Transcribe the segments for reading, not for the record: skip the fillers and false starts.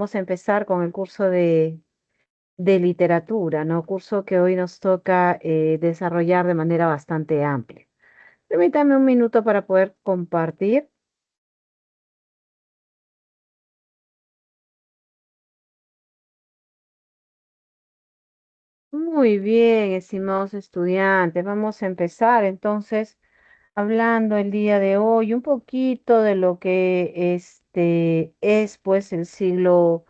Vamos a empezar con el curso de literatura, ¿no? Curso que hoy nos toca desarrollar de manera bastante amplia. Permítame un minuto para poder compartir. Muy bien, estimados estudiantes, vamos a empezar entonces hablando el día de hoy un poquito de lo que es pues el siglo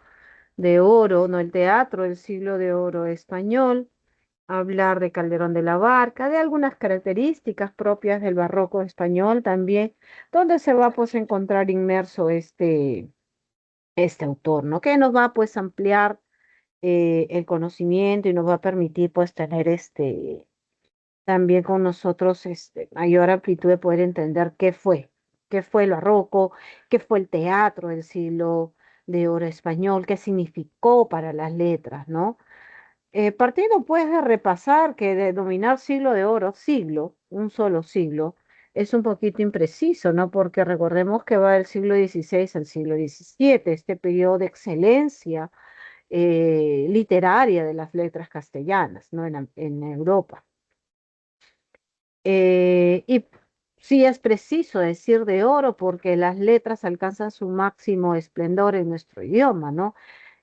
de oro, no el teatro, el siglo de oro español. Hablar de Calderón de la Barca, de algunas características propias del barroco español también, donde se va pues a encontrar inmerso este autor, ¿no? Que nos va pues a ampliar el conocimiento y nos va a permitir pues tener también con nosotros mayor amplitud de poder entender qué fue el barroco, qué fue el teatro del siglo de oro español, qué significó para las letras, ¿no? Partiendo pues de repasar que denominar siglo de oro, siglo, un solo siglo, es un poquito impreciso, ¿no? Porque recordemos que va del siglo XVI al siglo XVII, este periodo de excelencia literaria de las letras castellanas, ¿no? En Europa. Y sí es preciso decir de oro porque las letras alcanzan su máximo esplendor en nuestro idioma, ¿no?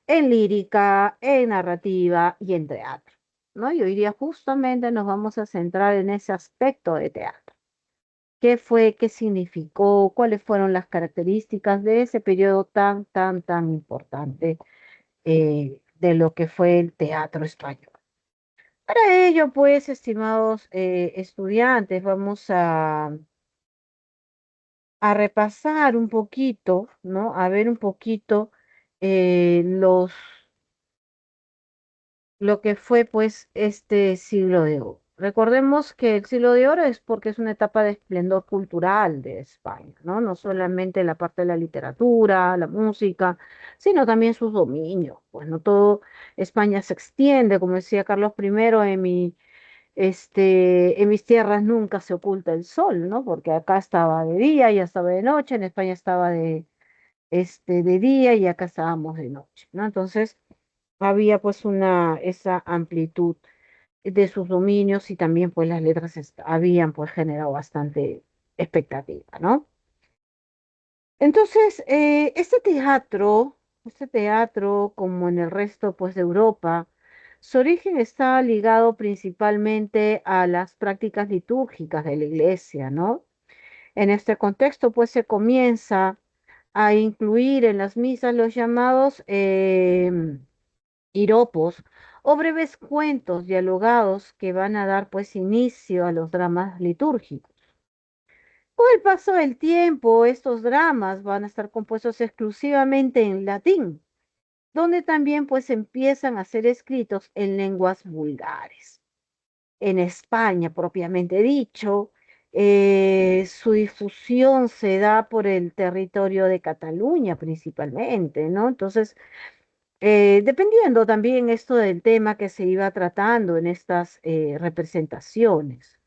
En lírica, en narrativa y en teatro, ¿no? Y hoy día justamente nos vamos a centrar en ese aspecto de teatro. ¿Qué fue, qué significó, cuáles fueron las características de ese periodo tan importante de lo que fue el teatro español? Para ello, pues, estimados estudiantes, vamos a repasar un poquito, ¿no? A ver un poquito los lo que fue pues este siglo de oro. Recordemos que el siglo de oro es porque es una etapa de esplendor cultural de España, ¿no? No solamente la parte de la literatura, la música, sino también sus dominios. Pues no todo España se extiende, como decía Carlos I, en mis tierras nunca se oculta el sol, ¿no? Porque acá estaba de día y estaba de noche, en España estaba de día y acá estábamos de noche, ¿no? Entonces, había pues esa amplitud de sus dominios y también pues las letras habían pues generado bastante expectativa, ¿no? Entonces, este teatro, como en el resto pues de Europa, su origen está ligado principalmente a las prácticas litúrgicas de la iglesia, ¿no? En este contexto pues se comienza a incluir en las misas los llamados iropos o breves cuentos dialogados que van a dar pues inicio a los dramas litúrgicos. Con el paso del tiempo, estos dramas van a estar compuestos exclusivamente en latín, donde también pues empiezan a ser escritos en lenguas vulgares. En España, propiamente dicho, su difusión se da por el territorio de Cataluña principalmente, ¿no? Entonces, dependiendo también esto del tema que se iba tratando en estas representaciones.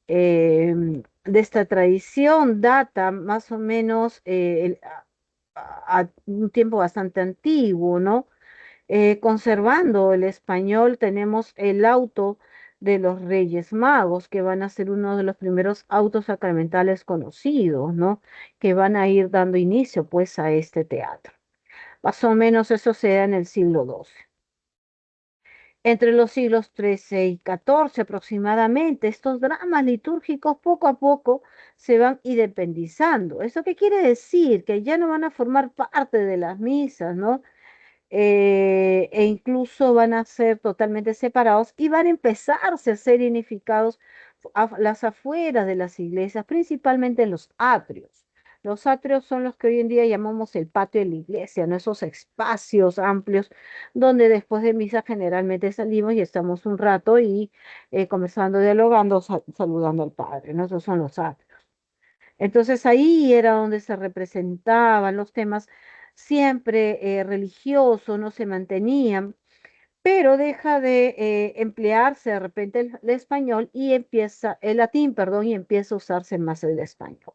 De esta tradición data más o menos a un tiempo bastante antiguo, ¿no? Conservando el español, tenemos el auto de los Reyes Magos, que van a ser uno de los primeros autos sacramentales conocidos, ¿no? Que van a ir dando inicio pues a este teatro. Más o menos eso se da en el siglo XII. Entre los siglos XIII y XIV aproximadamente, estos dramas litúrgicos poco a poco se van independizando. ¿Eso qué quiere decir? Que ya no van a formar parte de las misas, ¿no? E incluso van a ser totalmente separados y van a empezarse a ser unificados a las afueras de las iglesias, principalmente en los atrios. Los atrios son los que hoy en día llamamos el patio de la iglesia, ¿no? Esos espacios amplios donde después de misa generalmente salimos y estamos un rato y conversando, dialogando, saludando al Padre, ¿no? Esos son los atrios. Entonces ahí era donde se representaban los temas siempre religiosos, no se mantenían, pero deja de emplearse de repente el español y empieza, el latín, perdón, y empieza a usarse más el español.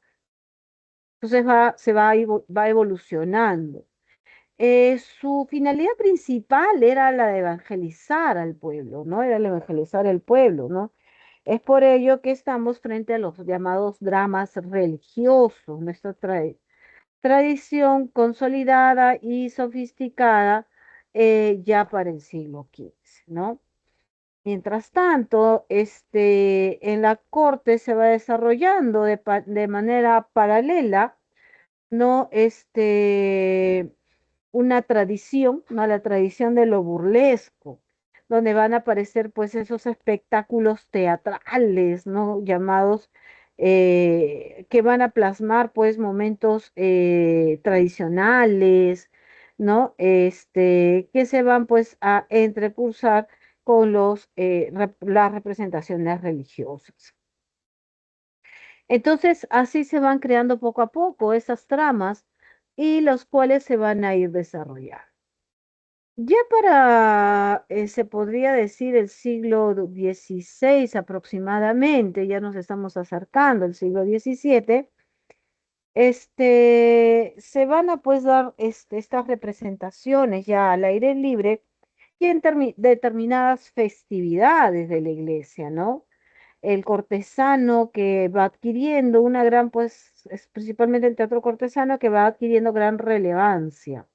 Entonces va evolucionando. Su finalidad principal era la de evangelizar al pueblo, ¿no? Era el evangelizar al pueblo, ¿no? Es por ello que estamos frente a los llamados dramas religiosos, nuestra tradición consolidada y sofisticada ya para el siglo XV, ¿no? Mientras tanto, en la corte se va desarrollando de manera paralela, ¿no? Una tradición, ¿no? La tradición de lo burlesco, donde van a aparecer pues esos espectáculos teatrales, ¿no? Llamados, que van a plasmar pues momentos tradicionales, ¿no? Que se van pues a entrecursar con las representaciones religiosas. Entonces, así se van creando poco a poco esas tramas y los cuales se van a ir desarrollando. Ya para, se podría decir, el siglo XVI aproximadamente, ya nos estamos acercando al siglo XVII, se van a pues dar estas representaciones ya al aire libre y en determinadas festividades de la iglesia, ¿no? El cortesano que va adquiriendo una gran, pues, es principalmente el teatro cortesano que va adquiriendo gran relevancia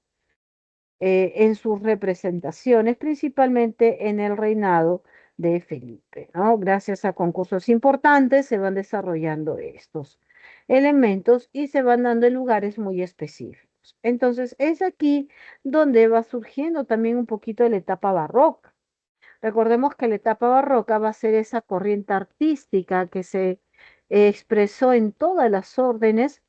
en sus representaciones, principalmente en el reinado de Felipe, ¿no? Gracias a concursos importantes se van desarrollando estos elementos y se van dando en lugares muy específicos. Entonces, es aquí donde va surgiendo también un poquito de la etapa barroca. Recordemos que la etapa barroca va a ser esa corriente artística que se expresó en todas las órdenes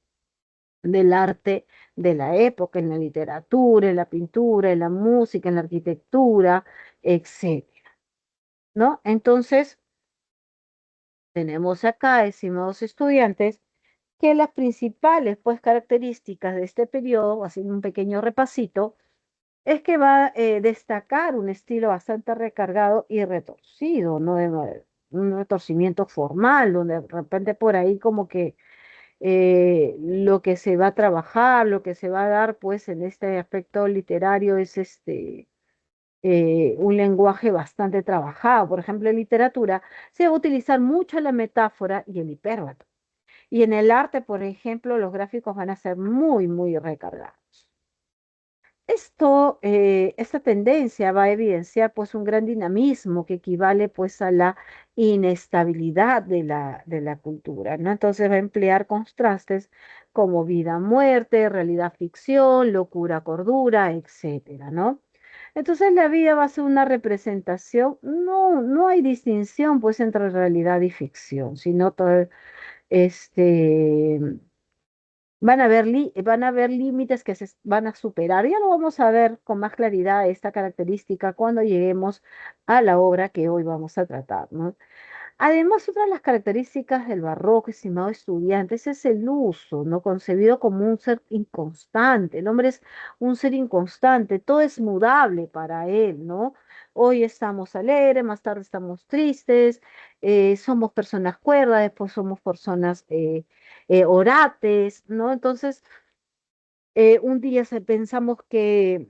del arte de la época, en la literatura, en la pintura, en la música, en la arquitectura, etcétera, ¿no? Entonces, tenemos acá, estimados estudiantes, que las principales, pues, características de este periodo, haciendo un pequeño repasito, es que va a destacar un estilo bastante recargado y retorcido, no un retorcimiento formal, donde de repente por ahí como que lo que se va a trabajar, lo que se va a dar pues en este aspecto literario es un lenguaje bastante trabajado. Por ejemplo, en literatura se va a utilizar mucho la metáfora y el hipérbolo. Y en el arte, por ejemplo, los gráficos van a ser muy, muy recargados. Esta tendencia va a evidenciar pues un gran dinamismo que equivale pues a la inestabilidad de la cultura, ¿no? Entonces va a emplear contrastes como vida-muerte, realidad-ficción, locura-cordura, etcétera, ¿no? Entonces la vida va a ser una representación, no hay distinción pues entre realidad y ficción, sino todo este van a haber límites que se van a superar. Ya lo vamos a ver con más claridad esta característica cuando lleguemos a la obra que hoy vamos a tratar, ¿no? Además, otra de las características del barroco, estimado estudiantes, es el uso, ¿no? Concebido como un ser inconstante. El hombre es un ser inconstante, todo es mudable para él, ¿no? Hoy estamos alegres, más tarde estamos tristes, somos personas cuerdas, después somos personas orates, ¿no? Entonces, un día pensamos que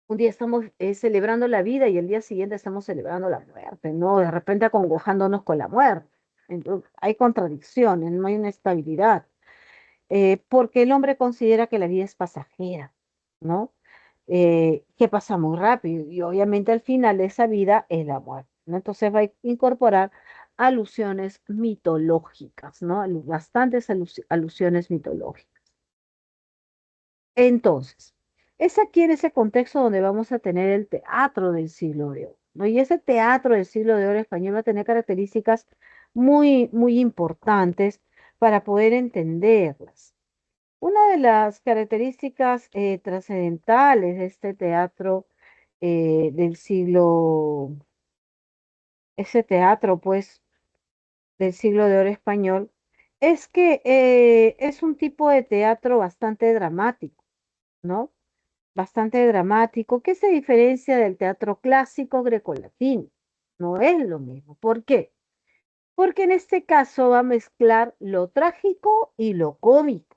un día estamos celebrando la vida y el día siguiente estamos celebrando la muerte, ¿no? De repente acongojándonos con la muerte. Entonces, hay contradicciones, no hay una estabilidad, porque el hombre considera que la vida es pasajera, ¿no? Que pasa muy rápido y obviamente al final de esa vida es la muerte, ¿no? Entonces va a incorporar alusiones mitológicas, ¿no? Bastantes alusiones mitológicas. Entonces, es aquí en ese contexto donde vamos a tener el teatro del siglo de oro, ¿no? Y ese teatro del siglo de oro español va a tener características muy, muy importantes para poder entenderlas. Una de las características trascendentales de este teatro del ese teatro pues del siglo de oro español, es que es un tipo de teatro bastante dramático, ¿no? Bastante dramático, que se diferencia del teatro clásico grecolatino. No es lo mismo. ¿Por qué? Porque en este caso va a mezclar lo trágico y lo cómico,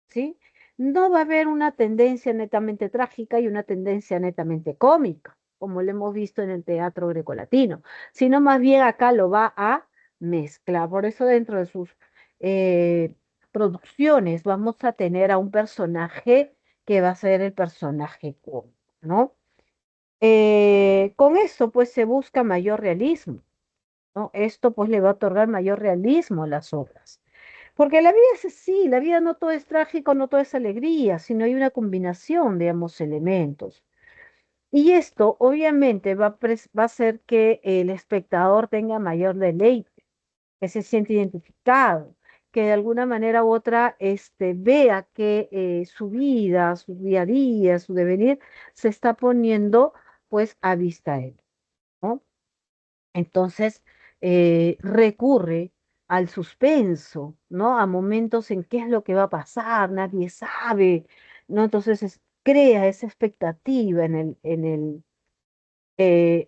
¿sí? no va a haber una tendencia netamente trágica y una tendencia netamente cómica, como lo hemos visto en el teatro grecolatino, sino más bien acá lo va a mezclar. Por eso dentro de sus eh, producciones vamos a tener a un personaje que va a ser el personaje cómico, ¿no? Con eso pues se busca mayor realismo, ¿no? Esto pues le va a otorgar mayor realismo a las obras. Porque la vida es así, la vida no todo es trágico, no todo es alegría, sino hay una combinación de ambos elementos. Y esto obviamente va a hacer que el espectador tenga mayor deleite, que se siente identificado, que de alguna manera u otra vea que su vida, su día a día, su devenir se está poniendo pues a vista de él, ¿no? Entonces recurre al suspenso, ¿no? A momentos en qué es lo que va a pasar, nadie sabe, ¿no? Entonces crea esa expectativa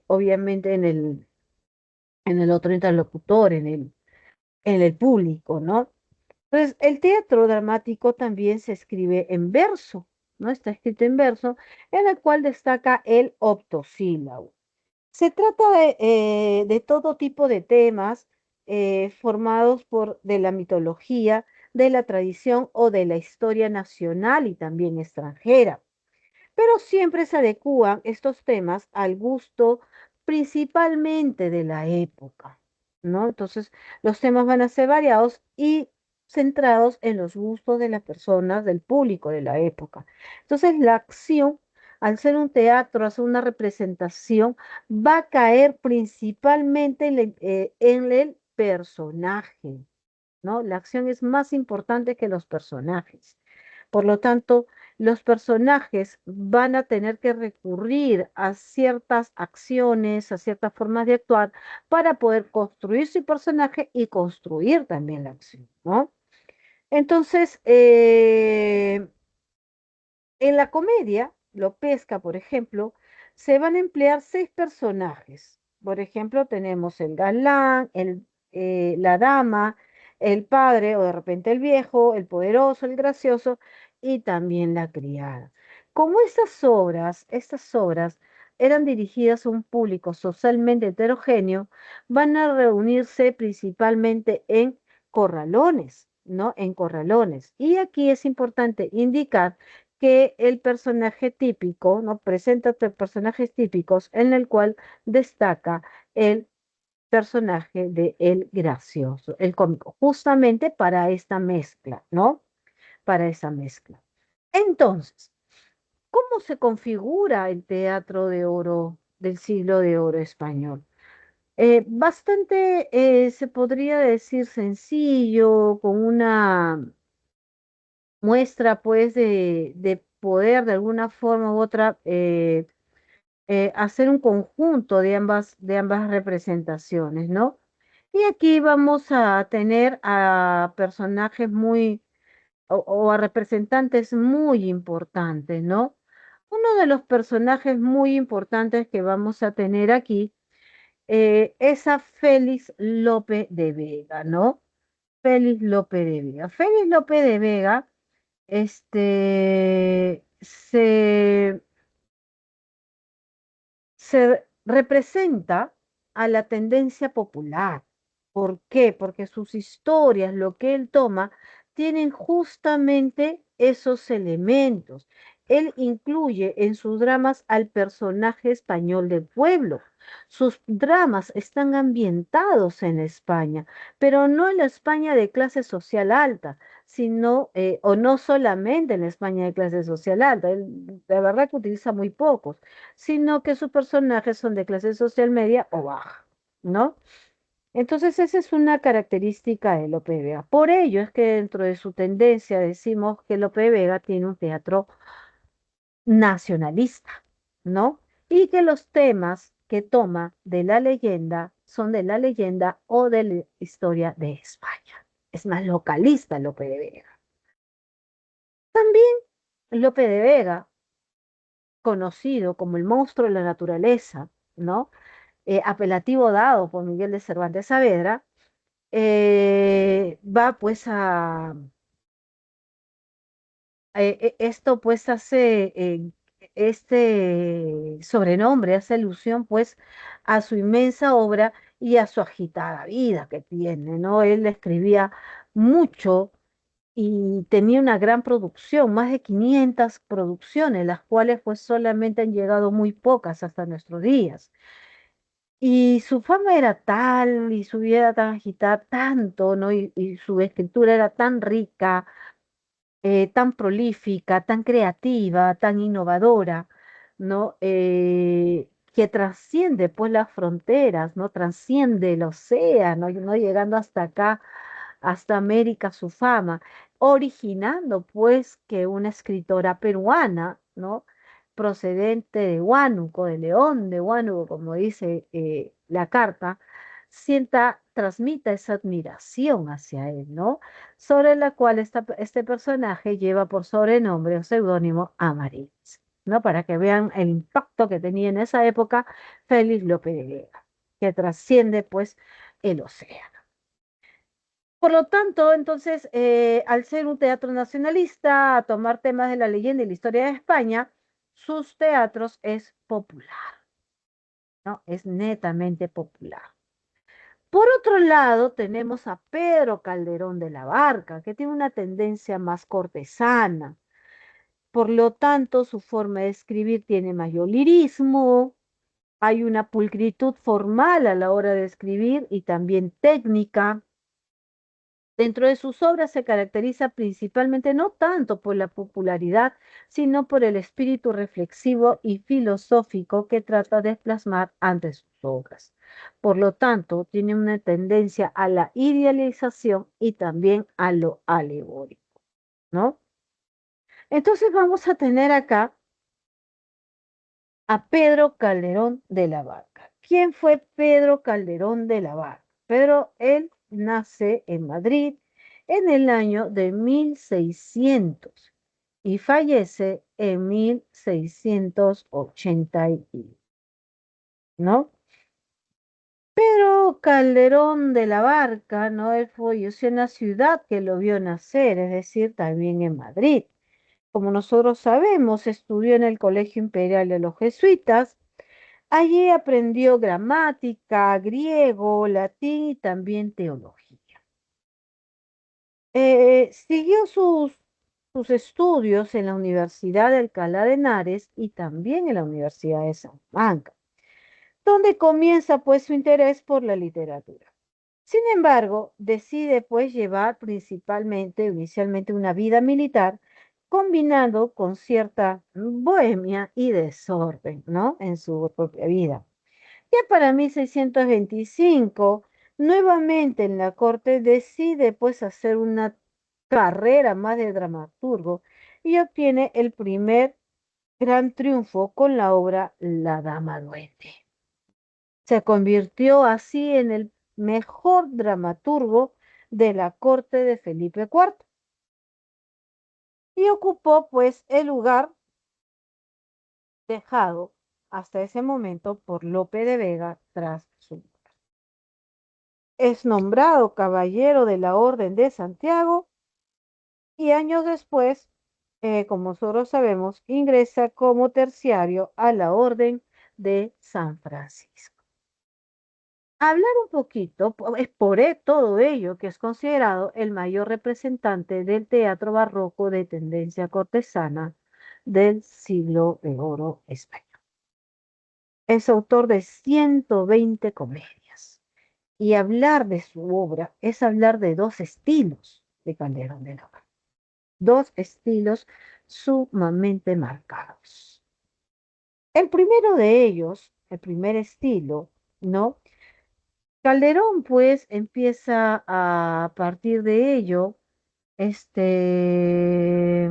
obviamente en el otro interlocutor, en el público, ¿no? Entonces, el teatro dramático también se escribe en verso, ¿no? Está escrito en verso, en el cual destaca el octosílabo. Se trata de todo tipo de temas formados de la mitología, de la tradición o de la historia nacional y también extranjera, pero siempre se adecúan estos temas al gusto principalmente de la época, ¿no? Entonces, los temas van a ser variados y centrados en los gustos de las personas, del público de la época. Entonces, la acción, al ser un teatro, hacer una representación, va a caer principalmente en el personaje, ¿no? La acción es más importante que los personajes. Por lo tanto, los personajes van a tener que recurrir a ciertas acciones, a ciertas formas de actuar para poder construir su personaje y construir también la acción, ¿no? Entonces, en la comedia, lo pesca, por ejemplo, se van a emplear seis personajes. Por ejemplo, tenemos el galán, la dama, el padre o de repente el viejo, el poderoso, el gracioso y también la criada. Como estas obras eran dirigidas a un público socialmente heterogéneo, van a reunirse principalmente en corralones, ¿no? En corralones. Y aquí es importante indicar que el personaje típico, ¿no? Presenta personajes típicos en el cual destaca el personaje de el gracioso, el cómico, justamente para esta mezcla, ¿no? Para esa mezcla. Entonces, ¿cómo se configura el teatro de oro del siglo de oro español? Bastante, se podría decir sencillo, con una muestra pues de poder de alguna forma u otra hacer un conjunto de ambas representaciones, ¿no? Y aquí vamos a tener a personajes o a representantes muy importantes, ¿no? Uno de los personajes muy importantes que vamos a tener aquí es a Félix Lope de Vega, ¿no? Félix Lope de Vega. Félix Lope de Vega se representa a la tendencia popular. ¿Por qué? Porque sus historias, lo que él toma, tienen justamente esos elementos. Él incluye en sus dramas al personaje español del pueblo. Sus dramas están ambientados en España, pero no en la España de clase social alta, sino, o no solamente en la España de clase social alta. Él, de verdad que utiliza muy pocos, sino que sus personajes son de clase social media o baja, ¿no? Entonces, esa es una característica de Lope de Vega. Por ello es que dentro de su tendencia decimos que Lope de Vega tiene un teatro nacionalista, ¿no? Y que los temas que toma de la leyenda son de la leyenda o de la historia de España. Es más localista Lope de Vega. También Lope de Vega, conocido como el monstruo de la naturaleza, ¿no? Apelativo dado por Miguel de Cervantes Saavedra, va pues Esto pues hace, este sobrenombre hace alusión pues a su inmensa obra y a su agitada vida que tiene, ¿no? Él escribía mucho y tenía una gran producción, más de 500 producciones, las cuales pues solamente han llegado muy pocas hasta nuestros días. Y su fama era tal y su vida tan agitada tanto, ¿no? Y su escritura era tan rica, tan prolífica, tan creativa, tan innovadora, ¿no? Que trasciende pues las fronteras, ¿no? Trasciende el océano, ¿no? Llegando hasta acá, hasta América su fama, originando pues que una escritora peruana, ¿no? Procedente de Huánuco, de León de Huánuco, como dice la carta, transmita esa admiración hacia él, ¿no? Sobre la cual este personaje lleva por sobrenombre o seudónimo Amarils, ¿no? Para que vean el impacto que tenía en esa época Félix Lope de Vega, que trasciende pues el océano. Por lo tanto, entonces, al ser un teatro nacionalista, a tomar temas de la leyenda y la historia de España, sus teatros es popular, ¿no? Es netamente popular. Por otro lado, tenemos a Pedro Calderón de la Barca, que tiene una tendencia más cortesana. Por lo tanto, su forma de escribir tiene mayor lirismo, hay una pulcritud formal a la hora de escribir y también técnica. Dentro de sus obras se caracteriza principalmente no tanto por la popularidad, sino por el espíritu reflexivo y filosófico que trata de plasmar ante sus obras. Por lo tanto, tiene una tendencia a la idealización y también a lo alegórico, ¿no? Entonces vamos a tener acá a Pedro Calderón de la Barca. ¿Quién fue Pedro Calderón de la Barca? Pedro, él nace en Madrid en el año de 1600 y fallece en 1680, ¿no? Pedro Calderón de la Barca, ¿no? Él falleció en la ciudad que lo vio nacer, es decir, también en Madrid. Como nosotros sabemos, estudió en el Colegio Imperial de los Jesuitas. Allí aprendió gramática, griego, latín y también teología. Siguió sus estudios en la Universidad de Alcalá de Henares y también en la Universidad de Salamanca, donde comienza pues su interés por la literatura. Sin embargo, decide pues llevar inicialmente una vida militar, combinando con cierta bohemia y desorden, ¿no? En su propia vida. Ya para 1625, nuevamente en la corte decide pues hacer una carrera más de dramaturgo y obtiene el primer gran triunfo con la obra La Dama Duende. Se convirtió así en el mejor dramaturgo de la corte de Felipe IV y ocupó pues el lugar dejado hasta ese momento por Lope de Vega tras su muerte. Es nombrado caballero de la Orden de Santiago y años después, como nosotros sabemos, ingresa como terciario a la Orden de San Francisco. Hablar un poquito, es todo ello que es considerado el mayor representante del teatro barroco de tendencia cortesana del siglo de oro español. Es autor de 120 comedias. Y hablar de su obra es hablar de dos estilos de Calderón de la Barca, dos estilos sumamente marcados. El primero de ellos, el primer estilo, ¿no? Calderón pues empieza a partir de ello, este,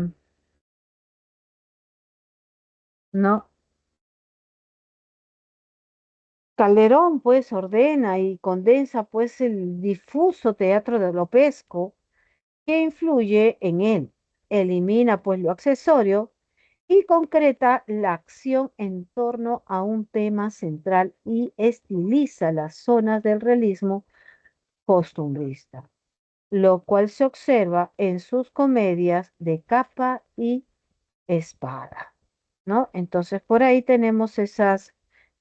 ¿no? Calderón pues ordena y condensa pues el difuso teatro de Lopesco que influye en él. Elimina pues lo accesorio y concreta la acción en torno a un tema central y estiliza las zonas del realismo costumbrista. lo cual se observa en sus comedias de capa y espada, ¿no? Entonces, por ahí tenemos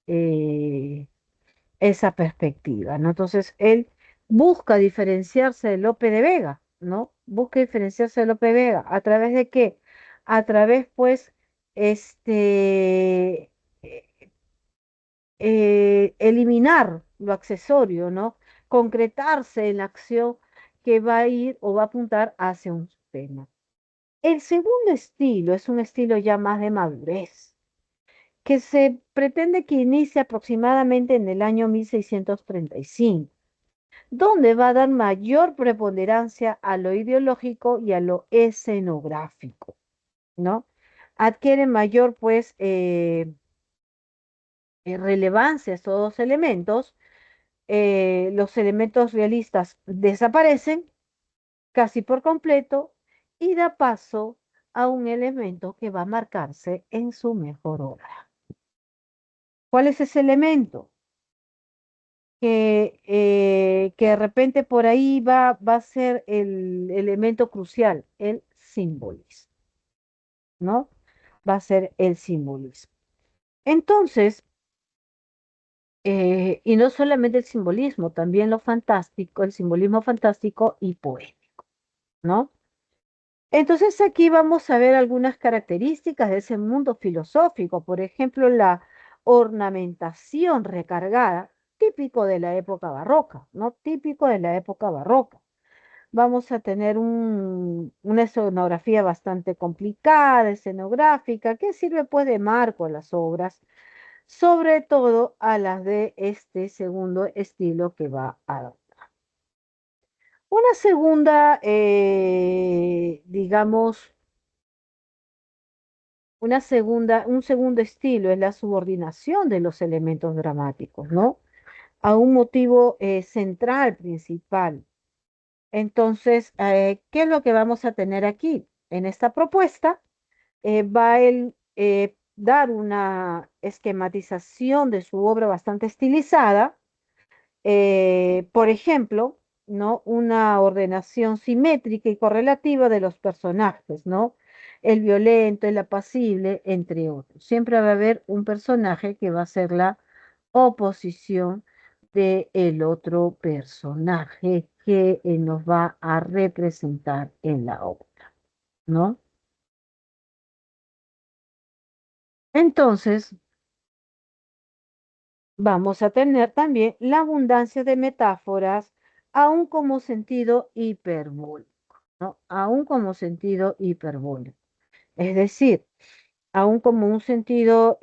eh, esa perspectiva, ¿no? Entonces, él busca diferenciarse de Lope de Vega, ¿no? Busca diferenciarse de Lope de Vega. ¿A través de qué? A través, pues, eh, eliminar lo accesorio, ¿no? Concretarse en la acción que va a ir o va a apuntar hacia un tema. El segundo estilo es un estilo ya más de madurez, que se pretende que inicie aproximadamente en el año 1635, donde va a dar mayor preponderancia a lo ideológico y a lo escenográfico, ¿no? Adquiere mayor, pues, relevancia estos dos elementos. Los elementos realistas desaparecen casi por completo y da paso a un elemento que va a marcarse en su mejor obra. ¿Cuál es ese elemento? Que de repente por ahí va a ser el elemento crucial, el simbolismo, ¿no? Va a ser el simbolismo. Entonces, y no solamente el simbolismo, también lo fantástico, el simbolismo fantástico y poético, ¿no? Entonces aquí vamos a ver algunas características de ese mundo filosófico, por ejemplo, la ornamentación recargada, típico de la época barroca, ¿no? Típico de la época barroca. Vamos a tener una escenografía bastante complicada, escenográfica, que sirve pues de marco a las obras, sobre todo a las de este segundo estilo que va a dar. Una segunda, digamos, un segundo estilo es la subordinación de los elementos dramáticos, ¿no? A un motivo central, principal. Entonces, ¿qué es lo que vamos a tener aquí? En esta propuesta va el dar una esquematización de su obra bastante estilizada, por ejemplo, ¿no? Una ordenación simétrica y correlativa de los personajes, ¿no? El violento, el apacible, entre otros. Siempre va a haber un personaje que va a ser la oposición del otro personaje que nos va a representar en la obra, ¿no? Entonces, vamos a tener también la abundancia de metáforas, aún como sentido hiperbólico, ¿no? Aún como sentido hiperbólico. Es decir, aún como un sentido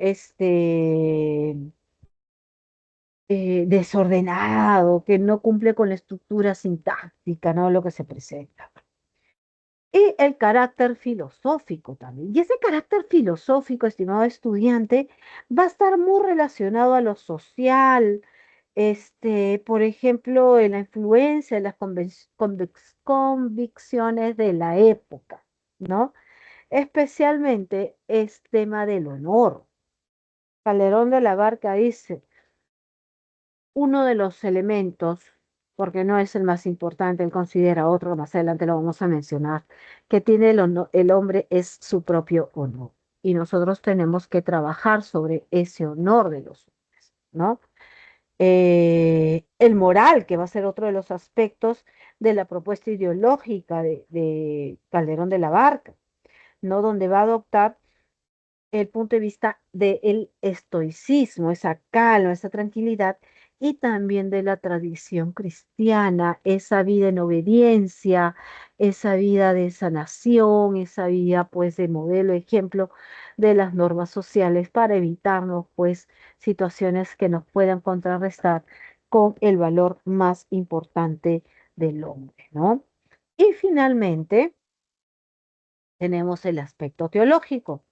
desordenado, que no cumple con la estructura sintáctica, ¿no? Lo que se presenta. Y el carácter filosófico también. Y ese carácter filosófico, estimado estudiante, va a estar muy relacionado a lo social, por ejemplo, en la influencia de las convicciones de la época, ¿no? Especialmente es tema del honor. Calderón de la Barca dice, uno de los elementos, porque no es el más importante, él considera otro, más adelante lo vamos a mencionar, que tiene el hombre es su propio honor. Y nosotros tenemos que trabajar sobre ese honor de los hombres, ¿no? El moral, que va a ser otro de los aspectos de la propuesta ideológica de Calderón de la Barca, ¿no? Donde va a adoptar el punto de vista del estoicismo, esa calma, esa tranquilidad, y también de la tradición cristiana, esa vida en obediencia, esa vida de sanación, esa vida pues de modelo, ejemplo de las normas sociales para evitarnos pues situaciones que nos puedan contrarrestar con el valor más importante del hombre, ¿no? Y finalmente tenemos el aspecto teológico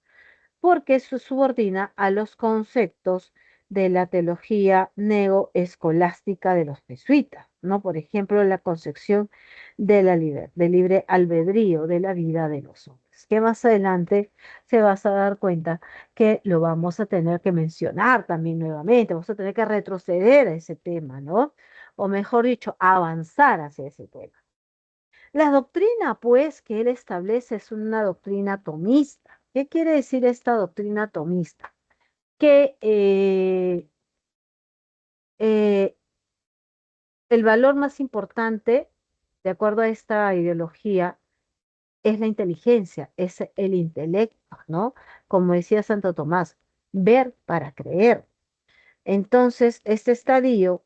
porque se subordina a los conceptos de la teología neoescolástica de los jesuitas, ¿no? Por ejemplo, la concepción de del libre albedrío de la vida de los hombres, que más adelante se vas a dar cuenta que lo vamos a tener que mencionar también nuevamente, vamos a tener que retroceder a ese tema, ¿no? O mejor dicho, avanzar hacia ese tema. La doctrina, pues, que él establece es una doctrina tomista. ¿Qué quiere decir esta doctrina tomista? Que eh, el valor más importante, de acuerdo a esta ideología, es la inteligencia, es el intelecto, ¿no? Como decía Santo Tomás, ver para creer. Entonces, este estadio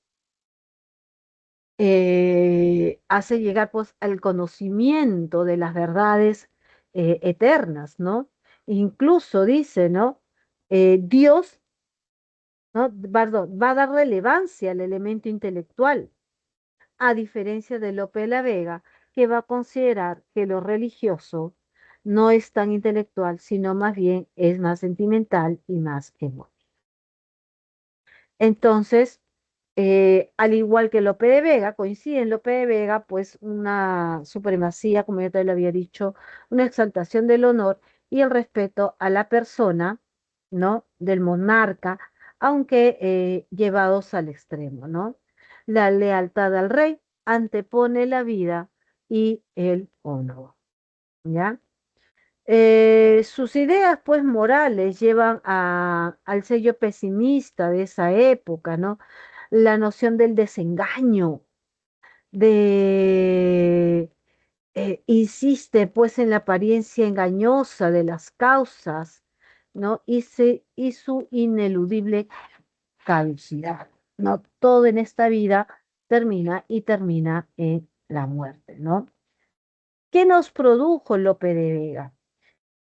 hace llegar pues al conocimiento de las verdades eternas, ¿no? Incluso dice, ¿no? Dios, ¿no? Perdón, va a dar relevancia al elemento intelectual, a diferencia de Lope de la Vega, que va a considerar que lo religioso no es tan intelectual, sino más bien es más sentimental y más emocional. Entonces, al igual que Lope de Vega, coincide en Lope de Vega, pues una supremacía, como yo te lo había dicho, una exaltación del honor y el respeto a la persona, ¿no? Del monarca, aunque llevados al extremo, ¿no? La lealtad al rey antepone la vida y el honor, ¿ya? Sus ideas, pues, morales llevan al sello pesimista de esa época, ¿no? La noción del desengaño, de, insiste, pues, en la apariencia engañosa de las causas, ¿no? Y su ineludible caducidad, ¿no? Todo en esta vida termina y termina en la muerte, ¿no? ¿Qué nos produjo Lope de Vega?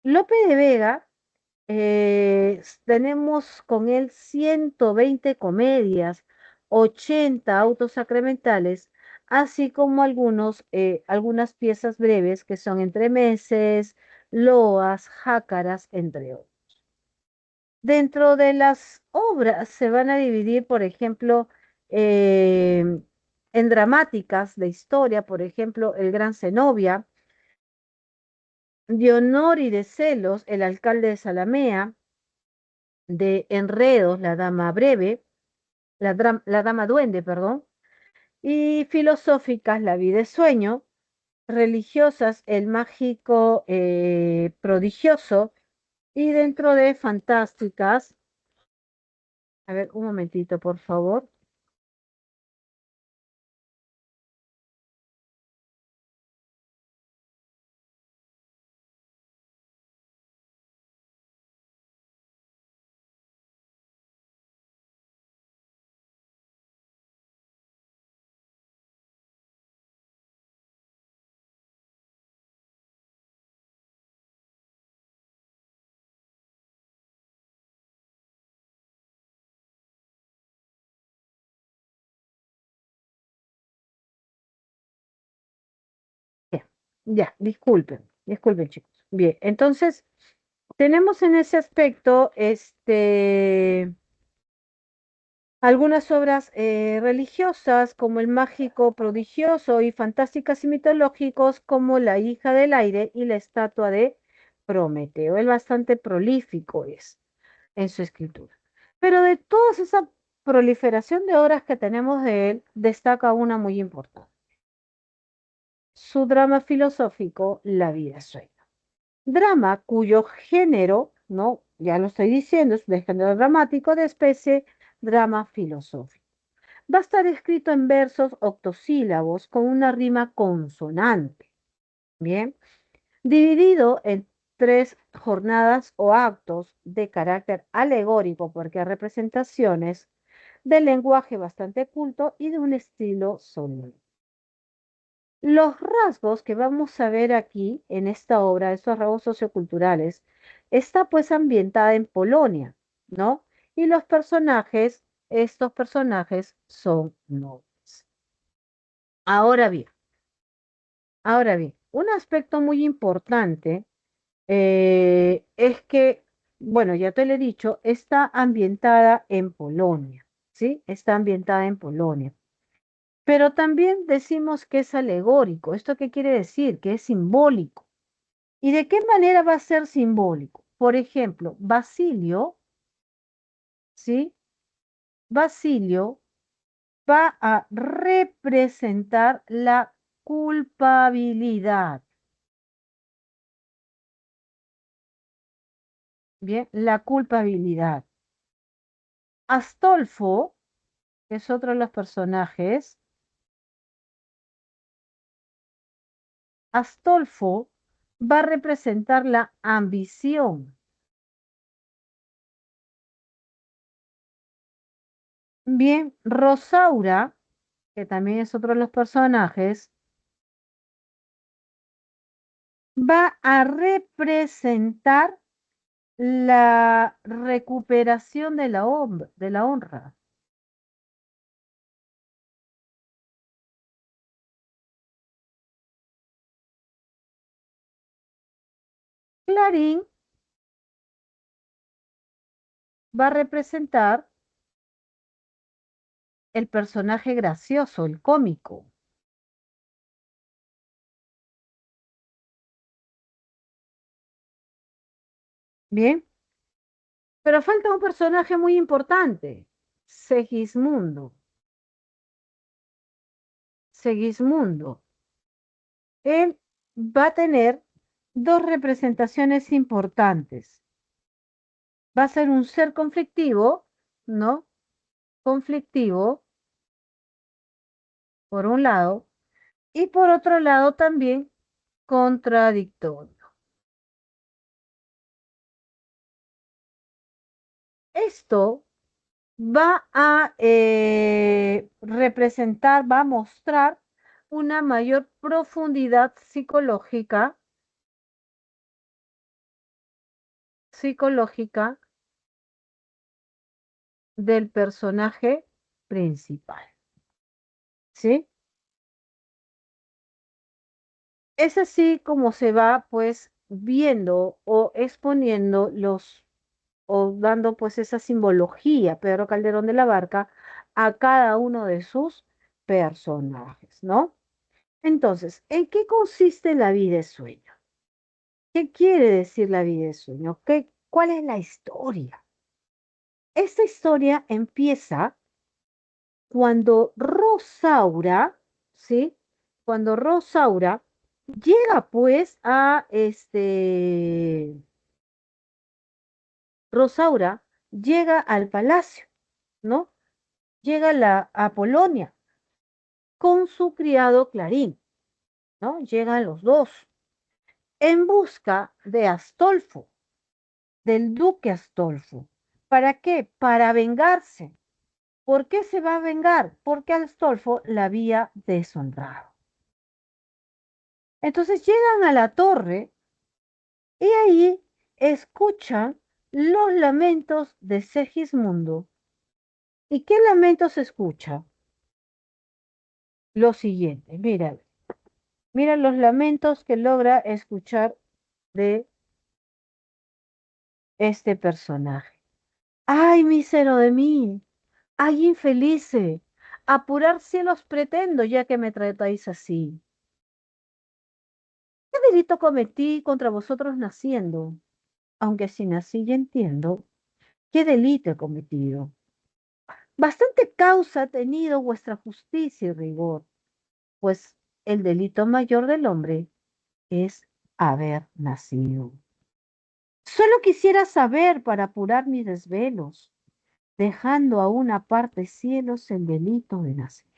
Lope de Vega tenemos con él 120 comedias, 80 autos sacramentales, así como algunas piezas breves que son entremeses, loas, jácaras, entre otros. Dentro de las obras se van a dividir, por ejemplo, eh, en dramáticas de historia, por ejemplo, El Gran Zenobia, de Honor y de Celos, El Alcalde de Zalamea, de Enredos, La Dama Breve, la Dama Duende, perdón, y filosóficas, La Vida es Sueño, religiosas, El Mágico Prodigioso, y dentro de fantásticas, a ver, un momentito, por favor. Bien, ya, disculpen, chicos. Bien, entonces, tenemos en ese aspecto, algunas obras religiosas como El Mágico Prodigioso y fantásticas y mitológicos como La Hija del Aire y la estatua de Prometeo. Él bastante prolífico es en su escritura. Pero de toda esa proliferación de obras que tenemos de él, destaca una muy importante. Su drama filosófico, La vida es sueño. Drama cuyo género, ¿no? Ya lo estoy diciendo, es de género dramático de especie drama filosófico. Va a estar escrito en versos octosílabos con una rima consonante, ¿bien? Dividido en tres jornadas o actos de carácter alegórico, porque hay representaciones de lenguaje bastante culto y de un estilo sonoro. Los rasgos que vamos a ver aquí en esta obra, estos rasgos socioculturales, está pues ambientada en Polonia, ¿no? Y los personajes, estos personajes son nobles. Ahora bien, ahora bien, un aspecto muy importante es que, bueno, ya te lo he dicho, está ambientada en Polonia, ¿sí? Está ambientada en Polonia. Pero también decimos que es alegórico. ¿Esto qué quiere decir? Que es simbólico. ¿Y de qué manera va a ser simbólico? Por ejemplo, Basilio, ¿sí? Basilio va a representar la culpabilidad. Bien, la culpabilidad. Astolfo, que es otro de los personajes, Astolfo va a representar la ambición. Bien, Rosaura, que también es otro de los personajes, va a representar la recuperación de de la honra. Clarín va a representar el personaje gracioso, el cómico. Bien, pero falta un personaje muy importante, Segismundo. Segismundo. Él va a tener dos representaciones importantes. Va a ser un ser conflictivo, ¿no? Conflictivo, por un lado, y por otro lado también contradictorio. Esto va a representar, va a mostrar una mayor profundidad psicológica del personaje principal, ¿sí? Es así como se va pues viendo o exponiendo o dando pues esa simbología, Pedro Calderón de la Barca, a cada uno de sus personajes, ¿no? Entonces, ¿en qué consiste la vida de sueño? ¿Qué quiere decir la vida de sueño? ¿Cuál es la historia? Esta historia empieza cuando Rosaura, ¿sí? Cuando Rosaura llega pues a Rosaura llega al palacio, ¿no? Llega a Polonia con su criado Clarín, ¿no? Llegan los dos en busca de Astolfo, del duque Astolfo. ¿Para qué? Para vengarse. ¿Por qué se va a vengar? Porque Astolfo la había deshonrado. Entonces llegan a la torre y ahí escuchan los lamentos de Segismundo. ¿Y qué lamentos escucha? Lo siguiente, mira, mira los lamentos que logra escuchar de este personaje. ¡Ay, mísero de mí! ¡Ay, infelice! Apurar cielos pretendo, ya que me tratáis así. ¿Qué delito cometí contra vosotros naciendo? Aunque si nací ya entiendo qué delito he cometido. Bastante causa ha tenido vuestra justicia y rigor, pues el delito mayor del hombre es haber nacido. Solo quisiera saber para apurar mis desvelos, dejando a una parte cielos el delito de nacer.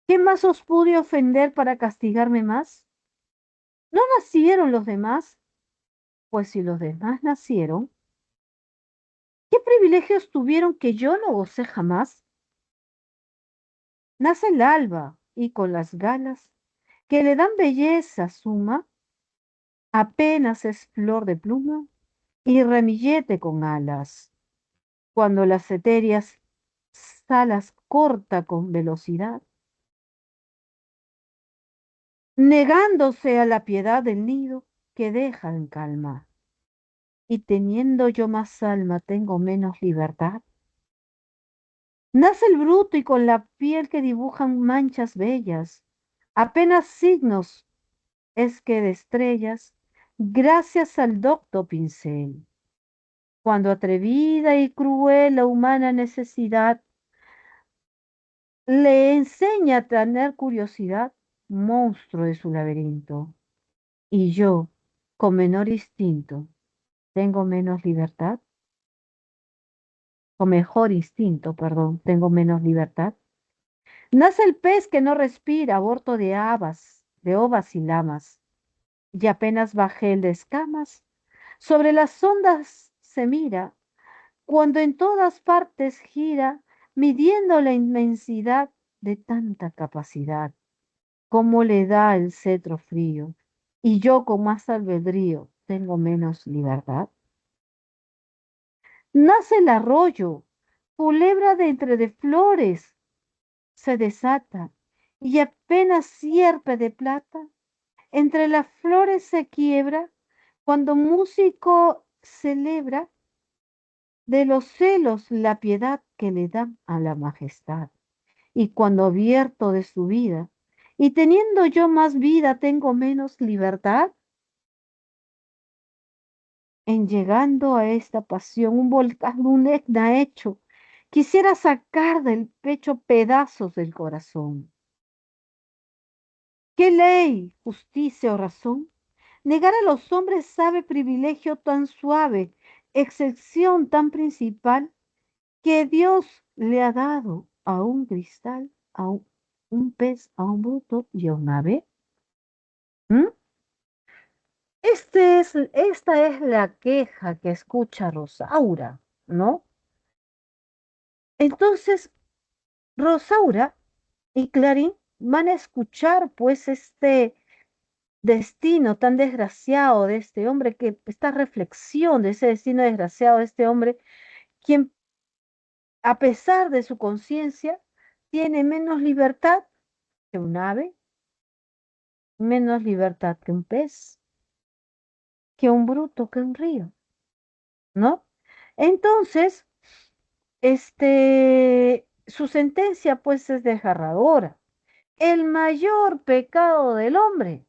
¿Qué más os pude ofender para castigarme más? ¿No nacieron los demás? Pues si los demás nacieron, ¿qué privilegios tuvieron que yo no gocé jamás? Nace el alba y con las galas que le dan belleza suma, apenas es flor de pluma y ramillete con alas. Cuando las etéreas alas corta con velocidad, negándose a la piedad del nido que deja en calma. Y teniendo yo más alma, tengo menos libertad. Nace el bruto y con la piel que dibujan manchas bellas, apenas signos es que de estrellas, gracias al docto pincel. Cuando atrevida y cruel la humana necesidad le enseña a tener curiosidad, monstruo de su laberinto, y yo, con menor instinto, tengo menos libertad, o mejor instinto, perdón, tengo menos libertad. Nace el pez que no respira, aborto de ovas y lamas, y apenas bajé el de escamas, sobre las ondas se mira, cuando en todas partes gira, midiendo la inmensidad de tanta capacidad, cómo le da el cetro frío, y yo con más albedrío tengo menos libertad. Nace el arroyo, culebra de entre de flores, se desata, y apenas sierpe de plata, entre las flores se quiebra, cuando músico celebra de los celos la piedad que le dan a la majestad. Y cuando abierto de su vida, y teniendo yo más vida, tengo menos libertad, en llegando a esta pasión, un volcán, un etna hecho, quisiera sacar del pecho pedazos del corazón. ¿Qué ley, justicia o razón? Negar a los hombres sabe privilegio tan suave, excepción tan principal, que Dios le ha dado a un cristal, un pez, a un bruto y a un ave. ¿Mm? Esta es la queja que escucha Rosaura, ¿no? Entonces, Rosaura y Clarín van a escuchar pues este destino tan desgraciado de este hombre, que esta reflexión de ese destino desgraciado de este hombre, quien a pesar de su conciencia tiene menos libertad que un ave, menos libertad que un pez, que un bruto, que un río, ¿no? Entonces, su sentencia pues es desgarradora. El mayor pecado del hombre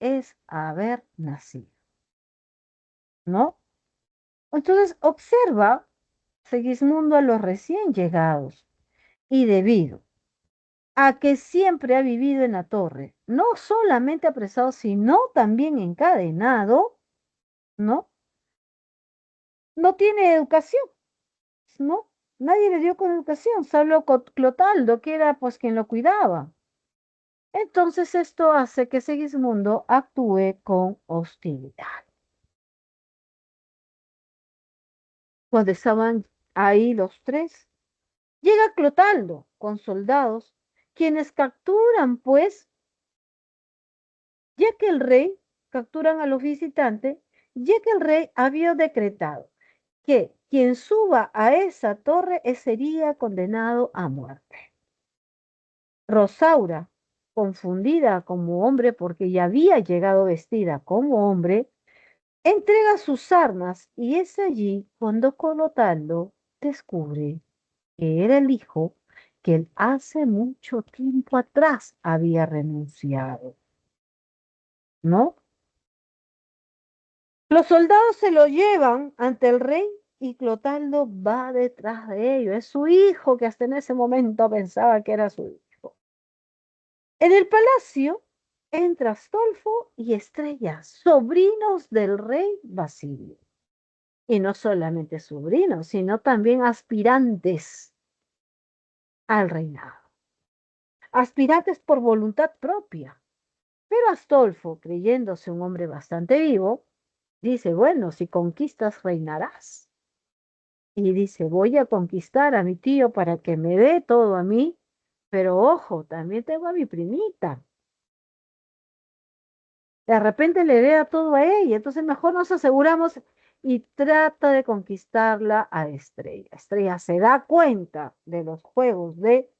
es haber nacido, ¿no? Entonces, observa, Segismundo, a los recién llegados, y debido a que siempre ha vivido en la torre, no solamente apresado, sino también encadenado, ¿no? No tiene educación, ¿no? Nadie le dio con educación, salvo Clotaldo, que era pues quien lo cuidaba. Entonces esto hace que Segismundo actúe con hostilidad. Cuando estaban ahí los tres, llega Clotaldo con soldados, quienes capturan pues, ya que el rey, capturan a los visitantes, ya que el rey había decretado que quien suba a esa torre sería condenado a muerte. Rosaura, confundida como hombre porque ya había llegado vestida como hombre, entrega sus armas y es allí cuando Clotaldo descubre que era el hijo que él hace mucho tiempo atrás había renunciado, ¿no? Los soldados se lo llevan ante el rey y Clotaldo va detrás de ellos. Es su hijo que hasta en ese momento pensaba que era su hijo. En el palacio entra Astolfo y Estrella, sobrinos del rey Basilio. Y no solamente sobrinos, sino también aspirantes al reinado. Aspirantes por voluntad propia. Pero Astolfo, creyéndose un hombre bastante vivo, dice, bueno, si conquistas, reinarás. Y dice, voy a conquistar a mi tío para que me dé todo a mí, pero ojo, también tengo a mi primita. De repente le dé a todo a ella, entonces mejor nos aseguramos y trata de conquistarla a Estrella. Estrella se da cuenta de los juegos de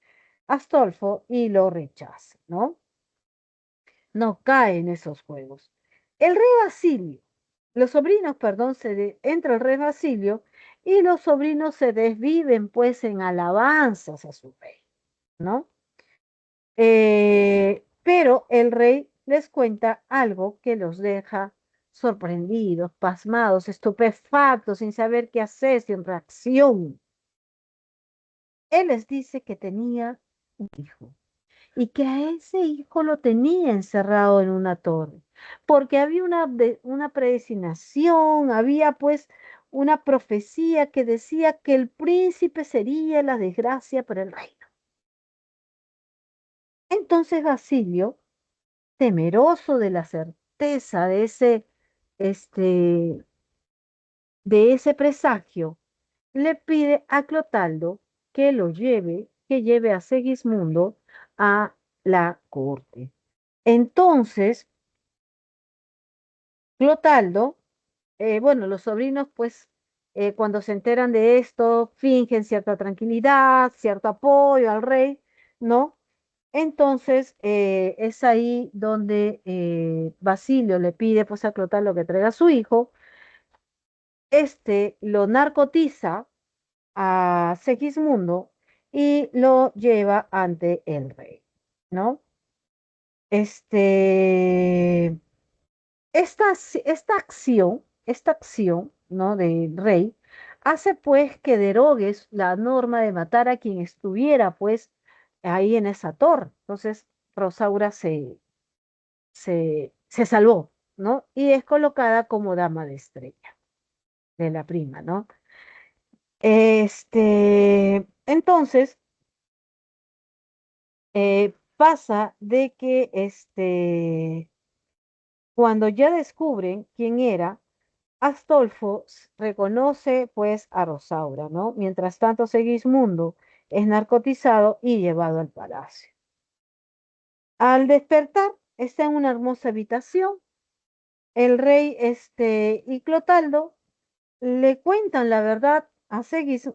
Astolfo y lo rechaza, ¿no? No cae en esos juegos. El rey Basilio, los sobrinos, perdón, entra el rey Basilio y los sobrinos se desviven pues en alabanzas a su rey, ¿no? Pero el rey les cuenta algo que los deja sorprendidos, pasmados, estupefactos, sin saber qué hacer, sin reacción. Él les dice que tenía un hijo y que a ese hijo lo tenía encerrado en una torre, porque había una predestinación, había pues una profecía que decía que el príncipe sería la desgracia para el reino. Entonces Basilio, temeroso de la certeza este, de ese presagio, le pide a Clotaldo que lleve a Segismundo a la corte. Entonces, Clotaldo, bueno, los sobrinos, pues, cuando se enteran de esto, fingen cierta tranquilidad, cierto apoyo al rey, ¿no? Entonces, es ahí donde Basilio le pide, pues, a Clotaldo que traiga a su hijo. Este lo narcotiza a Segismundo y lo lleva ante el rey, ¿no? Este, esta acción, ¿no? Del rey hace pues que derogues la norma de matar a quien estuviera pues ahí en esa torre. Entonces Rosaura se salvó, ¿no? Y es colocada como dama de estrella de la prima, ¿no? Entonces, pasa de que cuando ya descubren quién era, Astolfo reconoce pues a Rosaura, ¿no? Mientras tanto, Segismundo es narcotizado y llevado al palacio. Al despertar, está en una hermosa habitación. El rey y Clotaldo le cuentan la verdad a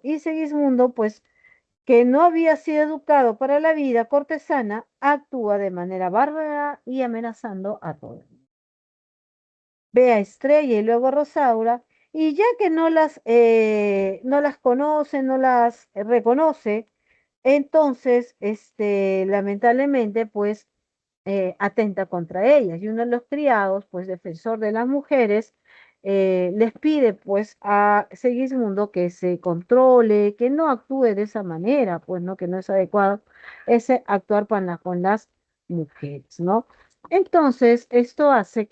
y Segismundo, pues que no había sido educado para la vida cortesana, actúa de manera bárbara y amenazando a todos. Ve a Estrella y luego a Rosaura, y ya que no las conoce, no las reconoce, entonces, lamentablemente, pues, atenta contra ellas. Y uno de los criados, pues, defensor de las mujeres, les pide, pues, a Segismundo que se controle, que no actúe de esa manera, pues, ¿no? Que no es adecuado ese actuar con las mujeres, ¿no? Entonces, esto hace,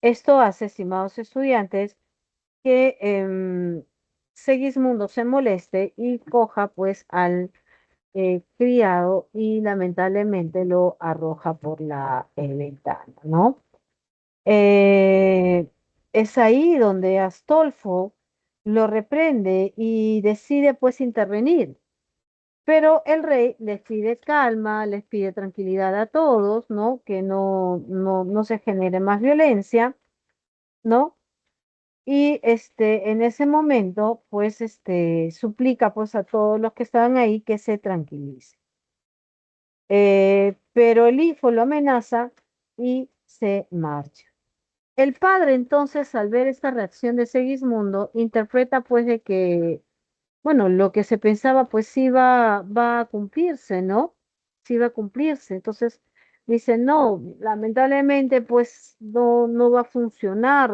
estimados estudiantes, que Segismundo se moleste y coja pues al criado y lamentablemente lo arroja por la ventana, ¿no? Eh, es ahí donde Astolfo lo reprende y decide pues intervenir. Pero el rey les pide calma, les pide tranquilidad a todos, ¿no? Que no se genere más violencia, ¿no? Y en ese momento, pues, suplica pues a todos los que estaban ahí que se tranquilicen. Pero el hijo lo amenaza y se marcha. El padre entonces, al ver esta reacción de Segismundo, interpreta pues de que bueno, lo que se pensaba pues sí va a cumplirse, ¿no? Sí va a cumplirse. Entonces dice, no, lamentablemente pues no va a funcionar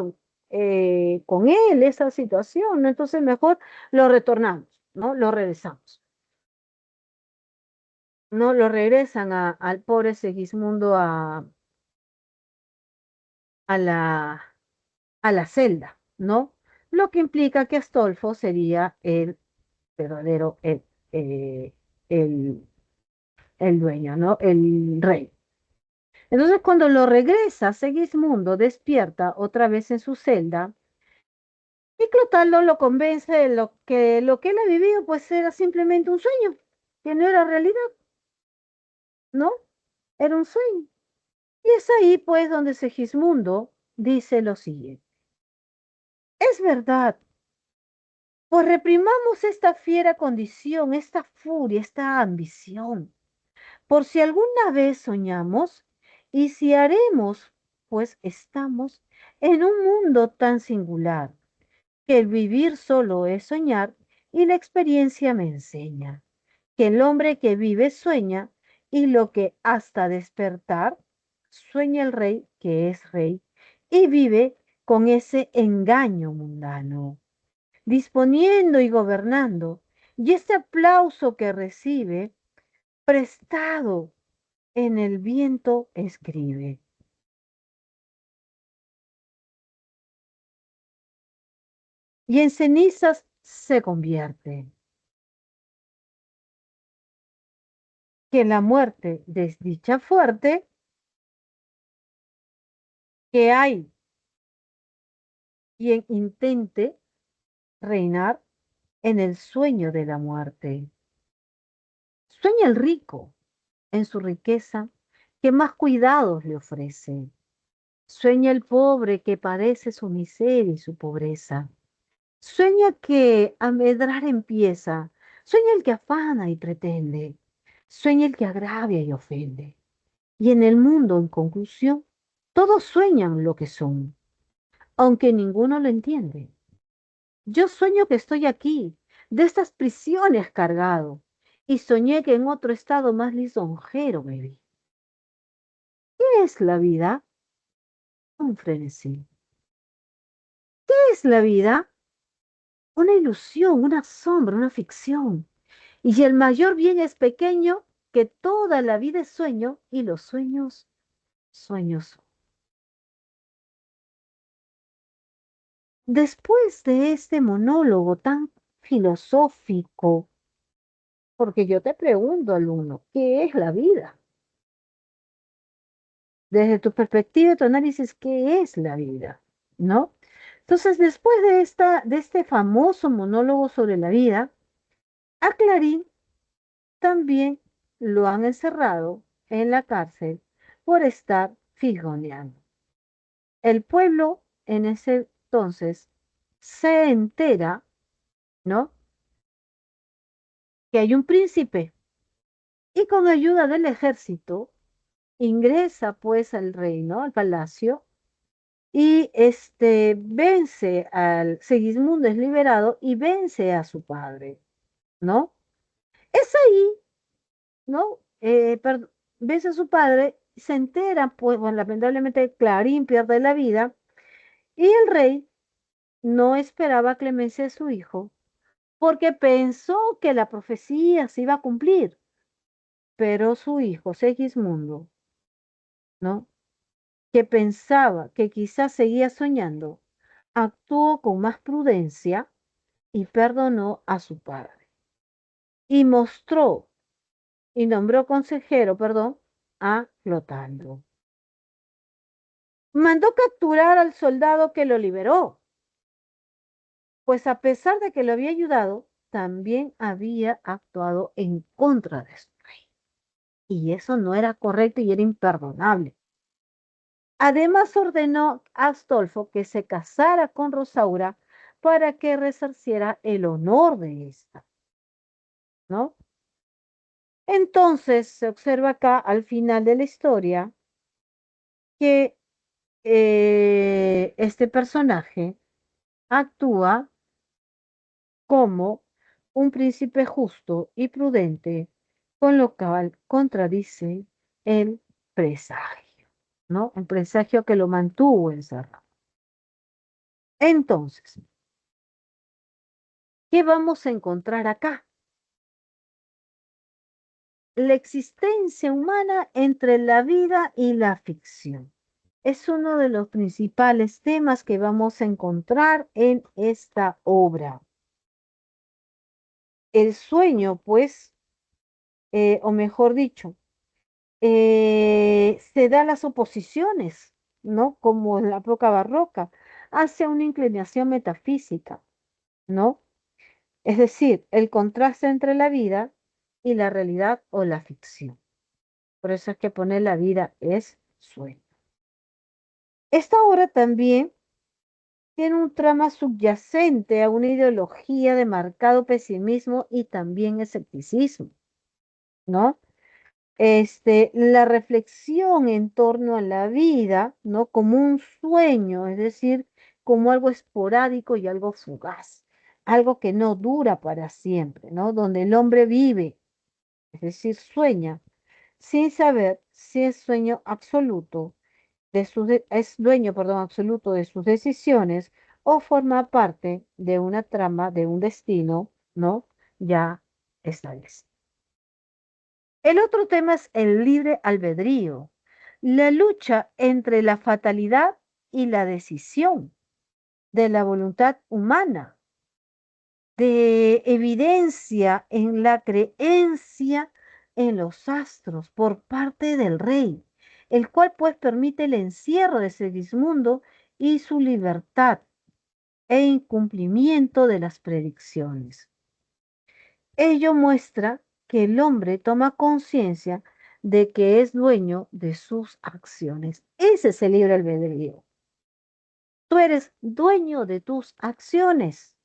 con él esa situación, ¿no? Entonces mejor lo retornamos, ¿no? Lo regresamos. No lo regresan al pobre Segismundo a a la celda, ¿no? Lo que implica que Astolfo sería el verdadero, eh, el el dueño, ¿no? El rey. Entonces, cuando lo regresa, Segismundo despierta otra vez en su celda y Clotaldo lo convence de lo que él ha vivido, pues era simplemente un sueño, que no era realidad, ¿no? Era un sueño. Y es ahí, pues, donde Segismundo dice lo siguiente. Es verdad, pues reprimamos esta fiera condición, esta furia, esta ambición. Por si alguna vez soñamos, y si haremos, pues estamos en un mundo tan singular, que el vivir solo es soñar, y la experiencia me enseña que el hombre que vive sueña, y lo que hasta despertar sueña el rey que es rey, y vive con ese engaño mundano, disponiendo y gobernando, Y este aplauso que recibe, prestado en el viento, escribe. Y en cenizas se convierte. Que la muerte, desdicha fuerte, que hay quien intente reinar en el sueño de la muerte. Sueña el rico en su riqueza que más cuidados le ofrece. Sueña el pobre que padece su miseria y su pobreza. Sueña que a medrar empieza. Sueña el que afana y pretende. Sueña el que agravia y ofende. Y en el mundo, en conclusión, todos sueñan lo que son, aunque ninguno lo entiende. Yo sueño que estoy aquí, de estas prisiones cargado, y soñé que en otro estado más lisonjero me vi. ¿Qué es la vida? Un frenesí. ¿Qué es la vida? Una ilusión, una sombra, una ficción. Y si el mayor bien es pequeño, que toda la vida es sueño, y los sueños, sueños son. Después de este monólogo tan filosófico, porque yo te pregunto, alumno, ¿qué es la vida? Desde tu perspectiva, tu análisis, ¿qué es la vida? ¿No? Entonces, después de este famoso monólogo sobre la vida, a Clarín también lo han encerrado en la cárcel por estar figoneando. El pueblo en ese entonces se entera, ¿no? Que hay un príncipe y con ayuda del ejército ingresa pues al reino, al palacio, y vence al Segismundo, es liberado y vence a su padre, ¿no? Es ahí, ¿no? Vence a su padre, se entera, pues, bueno, lamentablemente Clarín pierde la vida y el rey no esperaba clemencia de su hijo porque pensó que la profecía se iba a cumplir, pero su hijo Segismundo, ¿no? Que pensaba que quizás seguía soñando, actuó con más prudencia y perdonó a su padre. Y mostró y nombró consejero, perdón, a Clotaldo. Mandó capturar al soldado que lo liberó, pues a pesar de que lo había ayudado, también había actuado en contra de su rey. Y eso no era correcto y era imperdonable. Además ordenó a Astolfo que se casara con Rosaura para que resarciera el honor de esta, ¿no? Entonces se observa acá al final de la historia que este personaje actúa como un príncipe justo y prudente, con lo cual contradice el presagio, ¿no? Un presagio que lo mantuvo encerrado. Entonces, ¿qué vamos a encontrar acá? La existencia humana entre la vida y la ficción. Es uno de los principales temas que vamos a encontrar en esta obra. El sueño, pues, o mejor dicho, se da las oposiciones, ¿no? Como en la época barroca, hacia una inclinación metafísica, ¿no? Es decir, el contraste entre la vida y la realidad o la ficción. Por eso es que poner la vida es sueño. Esta obra también tiene un trama subyacente a una ideología de marcado pesimismo y también escepticismo, ¿no? La reflexión en torno a la vida, ¿no? Como un sueño, es decir, como algo esporádico y algo fugaz, algo que no dura para siempre, ¿no? Donde el hombre vive, es decir, sueña, sin saber si es sueño absoluto es dueño, perdón, absoluto de sus decisiones o forma parte de una trama, de un destino, ¿no? ya establecido. El otro tema es el libre albedrío, la lucha entre la fatalidad y la decisión de la voluntad humana, de evidencia en la creencia en los astros por parte del rey, el cual pues permite el encierro de Segismundo y su libertad e incumplimiento de las predicciones. Ello muestra que el hombre toma conciencia de que es dueño de sus acciones. Ese es el libre albedrío. Tú eres dueño de tus acciones,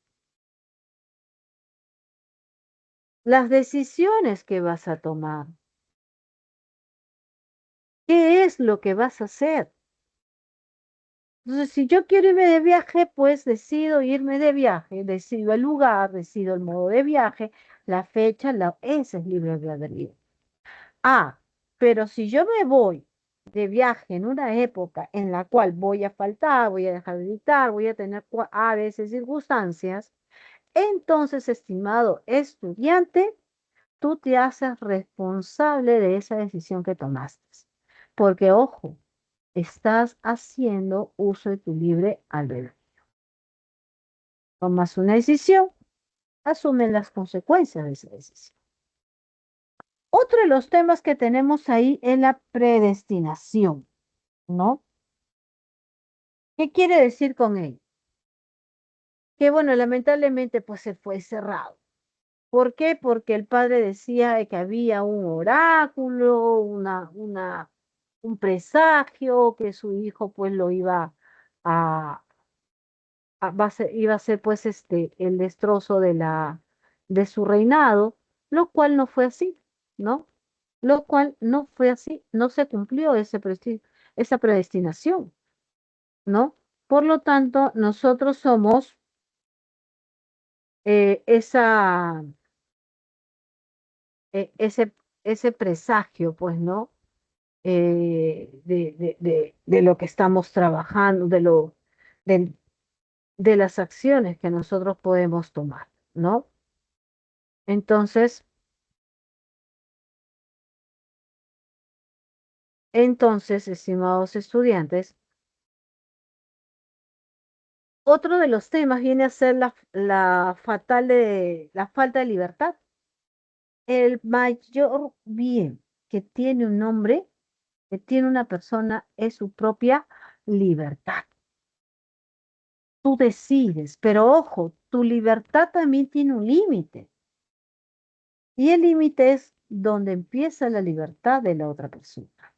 las decisiones que vas a tomar. ¿Qué es lo que vas a hacer? Entonces, si yo quiero irme de viaje, pues decido irme de viaje, decido el lugar, decido el modo de viaje, la fecha, ese es libre albedrío. Ah, pero si yo me voy de viaje en una época en la cual voy a faltar, voy a dejar de editar, voy a tener a veces circunstancias, entonces, estimado estudiante, tú te haces responsable de esa decisión que tomaste. Porque, ojo, estás haciendo uso de tu libre albedrío. Tomas una decisión, asume las consecuencias de esa decisión. Otro de los temas que tenemos ahí es la predestinación, ¿no? ¿Qué quiere decir con ello? Que bueno, lamentablemente pues se fue cerrado. ¿Por qué? Porque el padre decía que había un oráculo, un presagio, que su hijo pues lo iba a, iba a ser pues el destrozo de su reinado, lo cual no fue así, ¿no? Lo cual no fue así, no se cumplió esa predestinación, ¿no? Por lo tanto, nosotros somos eh, esa, ese, ese presagio, pues, ¿no? De lo que estamos trabajando, de, de las acciones que nosotros podemos tomar, ¿no? Entonces, estimados estudiantes, otro de los temas viene a ser la falta de libertad. El mayor bien que tiene un hombre, que tiene una persona, es su propia libertad. Tú decides, pero ojo, tu libertad también tiene un límite. Y el límite es donde empieza la libertad de la otra persona.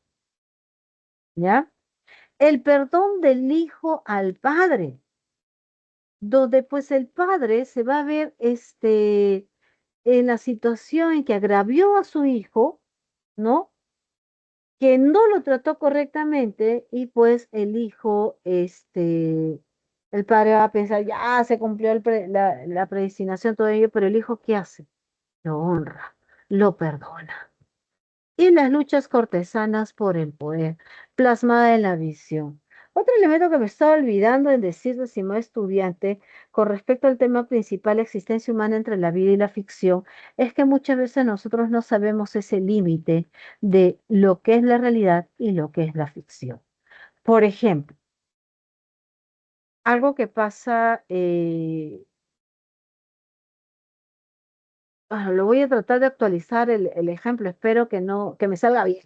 ¿Ya? El perdón del hijo al padre, donde pues el padre se va a ver en la situación en que agravió a su hijo, ¿no? Que no lo trató correctamente y pues el hijo, el padre va a pensar, ya se cumplió la predestinación, todo ello, pero el hijo, ¿qué hace? Lo honra, lo perdona. Y las luchas cortesanas por el poder, plasmada en la visión. Otro elemento que me estaba olvidando en decir, estimado estudiante, con respecto al tema principal, existencia humana entre la vida y la ficción, es que muchas veces nosotros no sabemos ese límite de lo que es la realidad y lo que es la ficción. Por ejemplo, algo que pasa, bueno, lo voy a tratar de actualizar el ejemplo, espero que no, que me salga bien.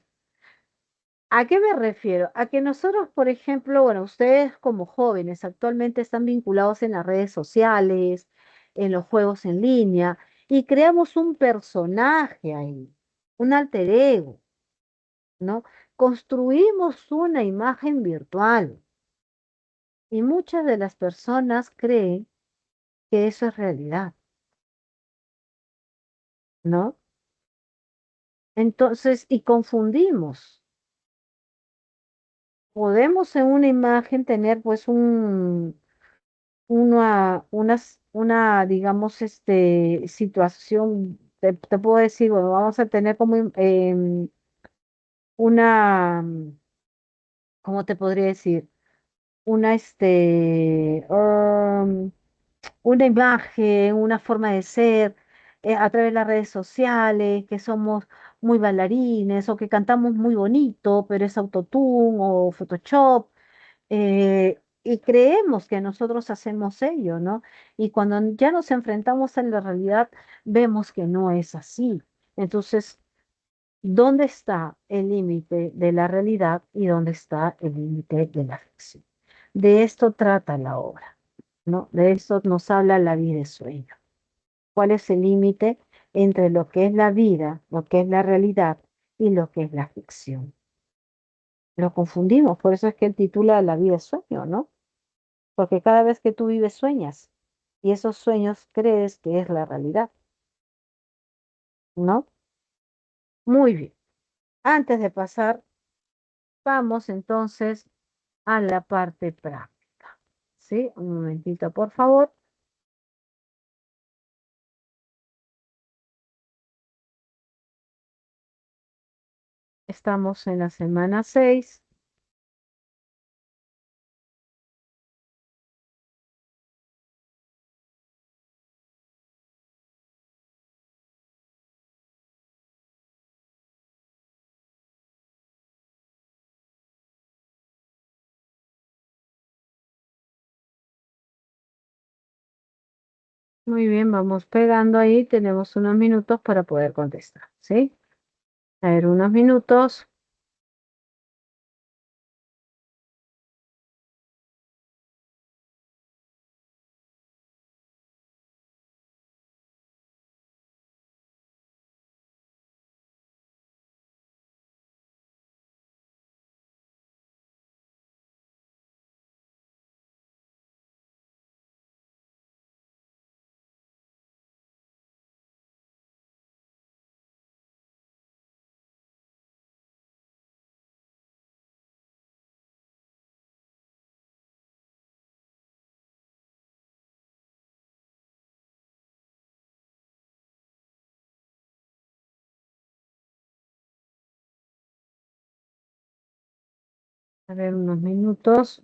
¿A qué me refiero? A que nosotros, por ejemplo, bueno, ustedes como jóvenes actualmente están vinculados en las redes sociales, en los juegos en línea, y creamos un personaje ahí, un alter ego, ¿no? Construimos una imagen virtual y muchas de las personas creen que eso es realidad, ¿no? Entonces, y confundimos. Podemos en una imagen tener pues digamos, situación, te puedo decir, bueno, vamos a tener como una, ¿cómo te podría decir? Una, una imagen, una forma de ser. a través de las redes sociales, que somos muy bailarines o que cantamos muy bonito, pero es autotune o Photoshop, y creemos que nosotros hacemos ello, ¿no? Y cuando ya nos enfrentamos a la realidad, vemos que no es así. Entonces, ¿dónde está el límite de la realidad y dónde está el límite de la ficción? De esto trata la obra, ¿no? De esto nos habla La vida de sueño. ¿Cuál es el límite entre lo que es la vida, lo que es la realidad y lo que es la ficción? Lo confundimos, por eso es que él titula La vida es sueño, ¿no? Porque cada vez que tú vives sueñas y esos sueños crees que es la realidad, ¿no? Muy bien. Antes de pasar, vamos entonces a la parte práctica. ¿Sí? Un momentito, por favor. Estamos en la semana 6. Muy bien, vamos pegando ahí. Tenemos unos minutos para poder contestar. ¿Sí? A ver, unos minutos. A ver, unos minutos.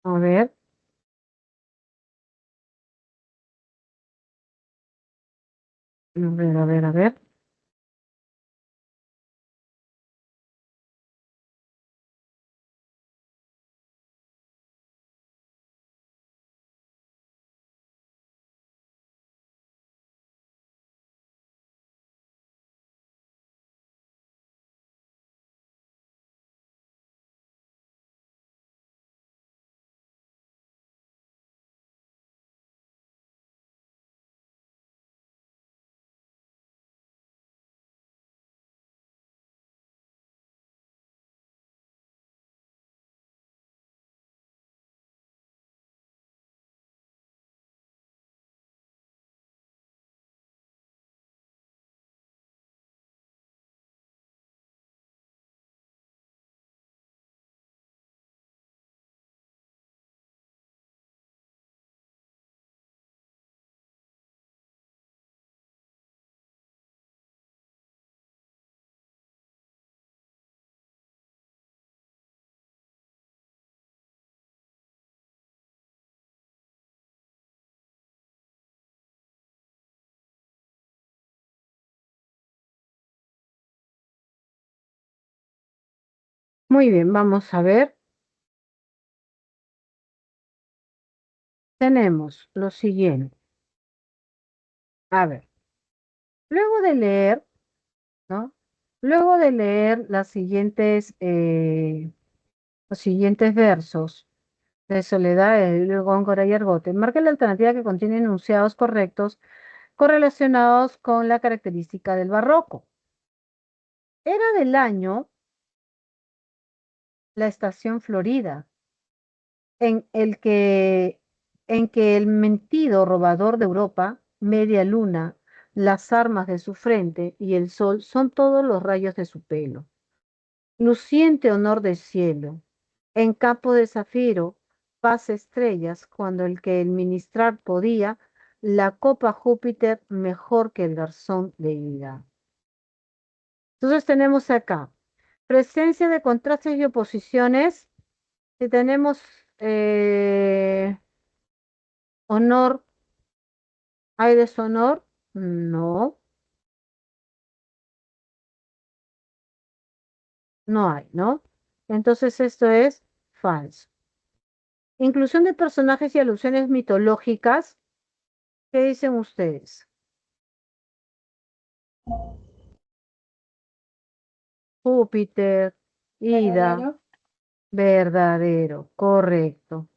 A ver, a ver, a ver, a ver. Muy bien, vamos a ver. Tenemos lo siguiente. A ver, luego de leer, ¿no? Luego de leer las siguientes los siguientes versos de Soledad de Góngora y Argote. Marca la alternativa que contiene enunciados correctos correlacionados con la característica del barroco. Era del año la estación florida, en el que, en que el mentido robador de Europa, media luna, las armas de su frente y el sol son todos los rayos de su pelo. Luciente honor del cielo, en campo de zafiro, paz estrellas, cuando el que el ministrar podía, la copa Júpiter mejor que el garzón de ida. Entonces tenemos acá presencia de contrastes y oposiciones. Si tenemos eh, honor, ¿hay deshonor? No, no hay, ¿no? Entonces esto es falso. Inclusión de personajes y alusiones mitológicas. ¿Qué dicen ustedes? Júpiter, Ida, Verdadero. verdadero, correcto.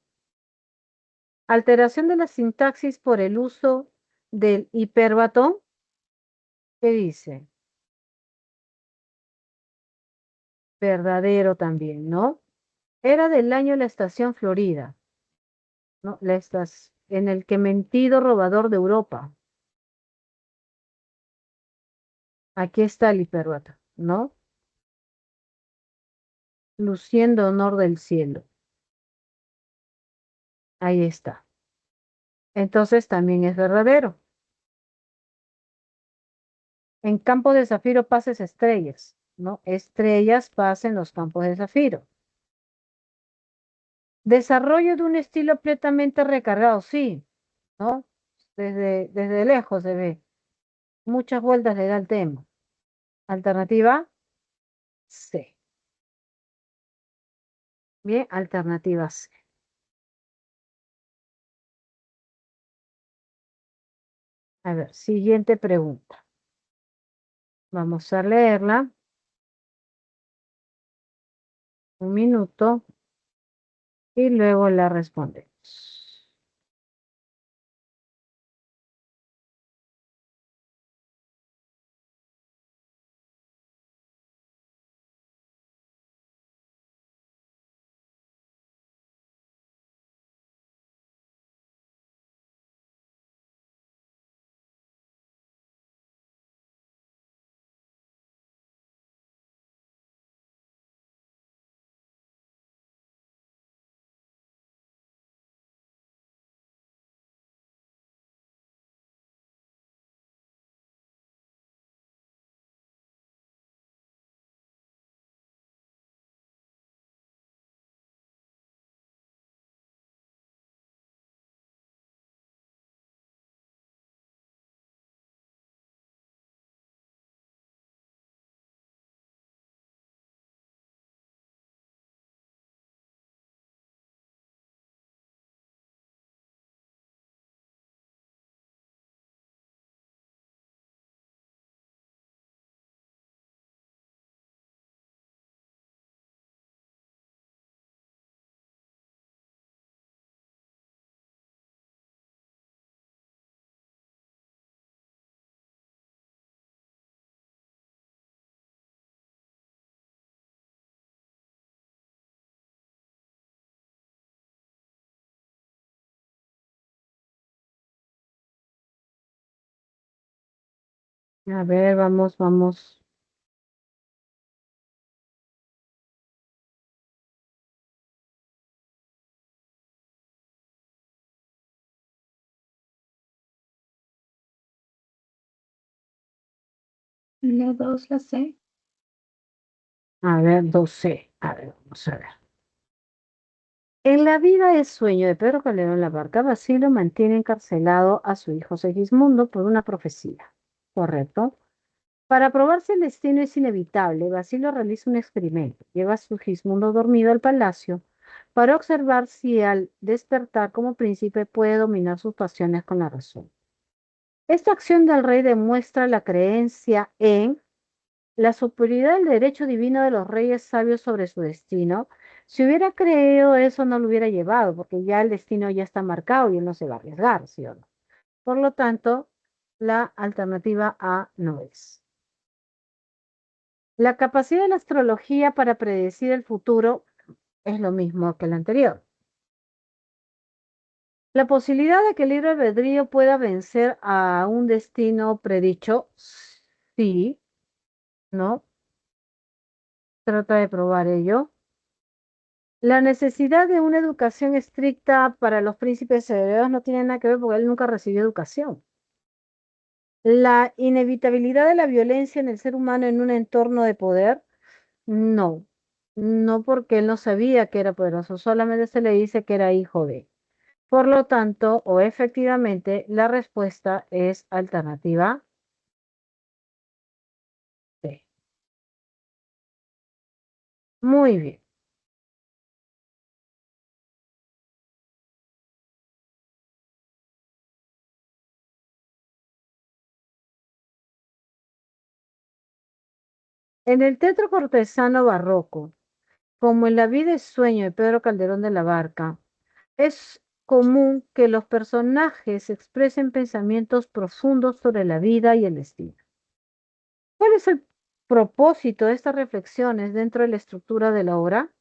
Alteración de la sintaxis por el uso del hiperbatón. ¿Qué dice? Verdadero también, ¿no? Era del año la estación Florida, ¿no? En el que mentido robador de Europa. Aquí está el hiperbatón, ¿no? Luciendo honor del cielo. Ahí está. Entonces también es verdadero. En campo de zafiro pases estrellas, ¿no? Estrellas pasen los campos de zafiro. Desarrollo de un estilo completamente recargado, sí, ¿no? Desde lejos se ve. Muchas vueltas le da el tema. Alternativa C. Bien, alternativa C. A ver, siguiente pregunta. Vamos a leerla. Un minuto y luego la respondemos. A ver, vamos. La 2, la C. A ver, 12. A ver, vamos a ver. En la vida es sueño de Pedro Calderón la Barca, Basilio mantiene encarcelado a su hijo Segismundo por una profecía. ¿Correcto? Para probar si el destino es inevitable, Basilio realiza un experimento. Lleva a Segismundo dormido al palacio para observar si al despertar como príncipe puede dominar sus pasiones con la razón. Esta acción del rey demuestra la creencia en la superioridad del derecho divino de los reyes sabios sobre su destino, Si hubiera creído eso, no lo hubiera llevado, porque ya el destino ya está marcado y él no se va a arriesgar, ¿sí o no? Por lo tanto, la alternativa A no es. La capacidad de la astrología para predecir el futuro es lo mismo que la anterior. La posibilidad de que el libre albedrío pueda vencer a un destino predicho, sí, ¿no? Trata de probar ello. La necesidad de una educación estricta para los príncipes herederos no tiene nada que ver porque él nunca recibió educación. La inevitabilidad de la violencia en el ser humano en un entorno de poder, no. No porque él no sabía que era poderoso, solamente se le dice que era hijo de. Por lo tanto, o efectivamente, la respuesta es alternativa C. Muy bien. En el teatro cortesano barroco, como en La vida es sueño de Pedro Calderón de la Barca, es común que los personajes expresen pensamientos profundos sobre la vida y el destino. ¿Cuál es el propósito de estas reflexiones dentro de la estructura de la obra?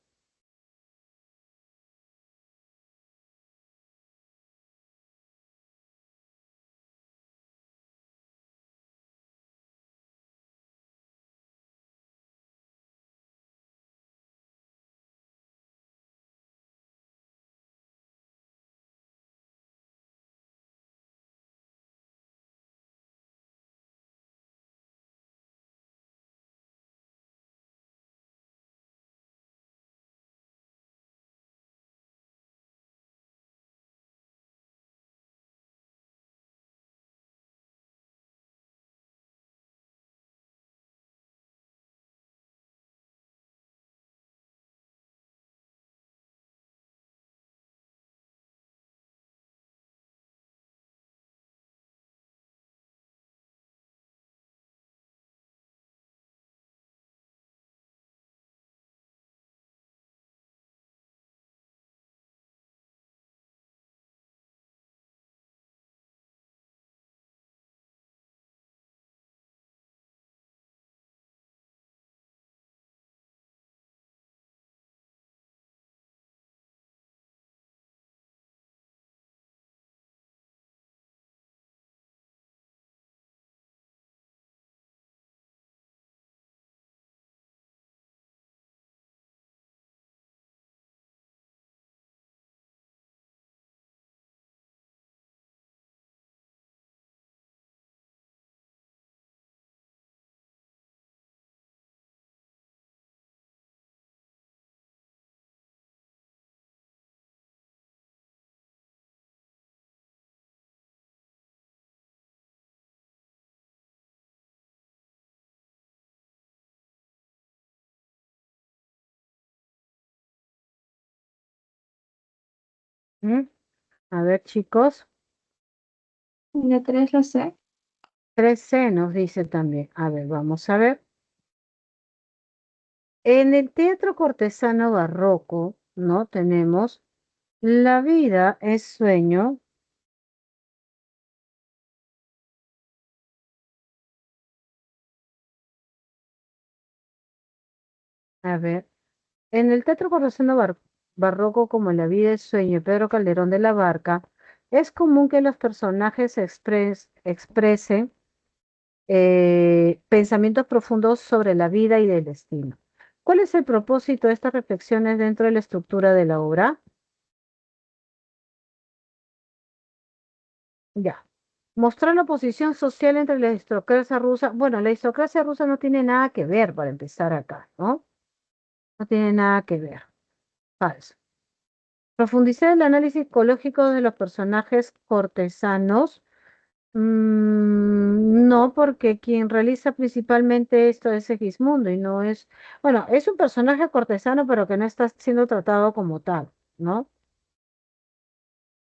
¿Mm? A ver, chicos, La 3 la C. 3C nos dice también. A ver, vamos a ver. En el teatro cortesano barroco, ¿no? Tenemos la vida es sueño. A ver, en el teatro cortesano barroco, como en La vida es sueño de Pedro Calderón de la Barca, es común que los personajes expresen pensamientos profundos sobre la vida y el destino. ¿Cuál es el propósito de estas reflexiones dentro de la estructura de la obra? Ya. Mostrar la posición social entre la aristocracia rusa. Bueno, la aristocracia rusa no tiene nada que ver para empezar acá, ¿no? No tiene nada que ver. Falso. Profundizar el análisis psicológico de los personajes cortesanos. No, porque quien realiza principalmente esto es Segismundo y no es, bueno, es un personaje cortesano, pero que no está siendo tratado como tal, ¿no?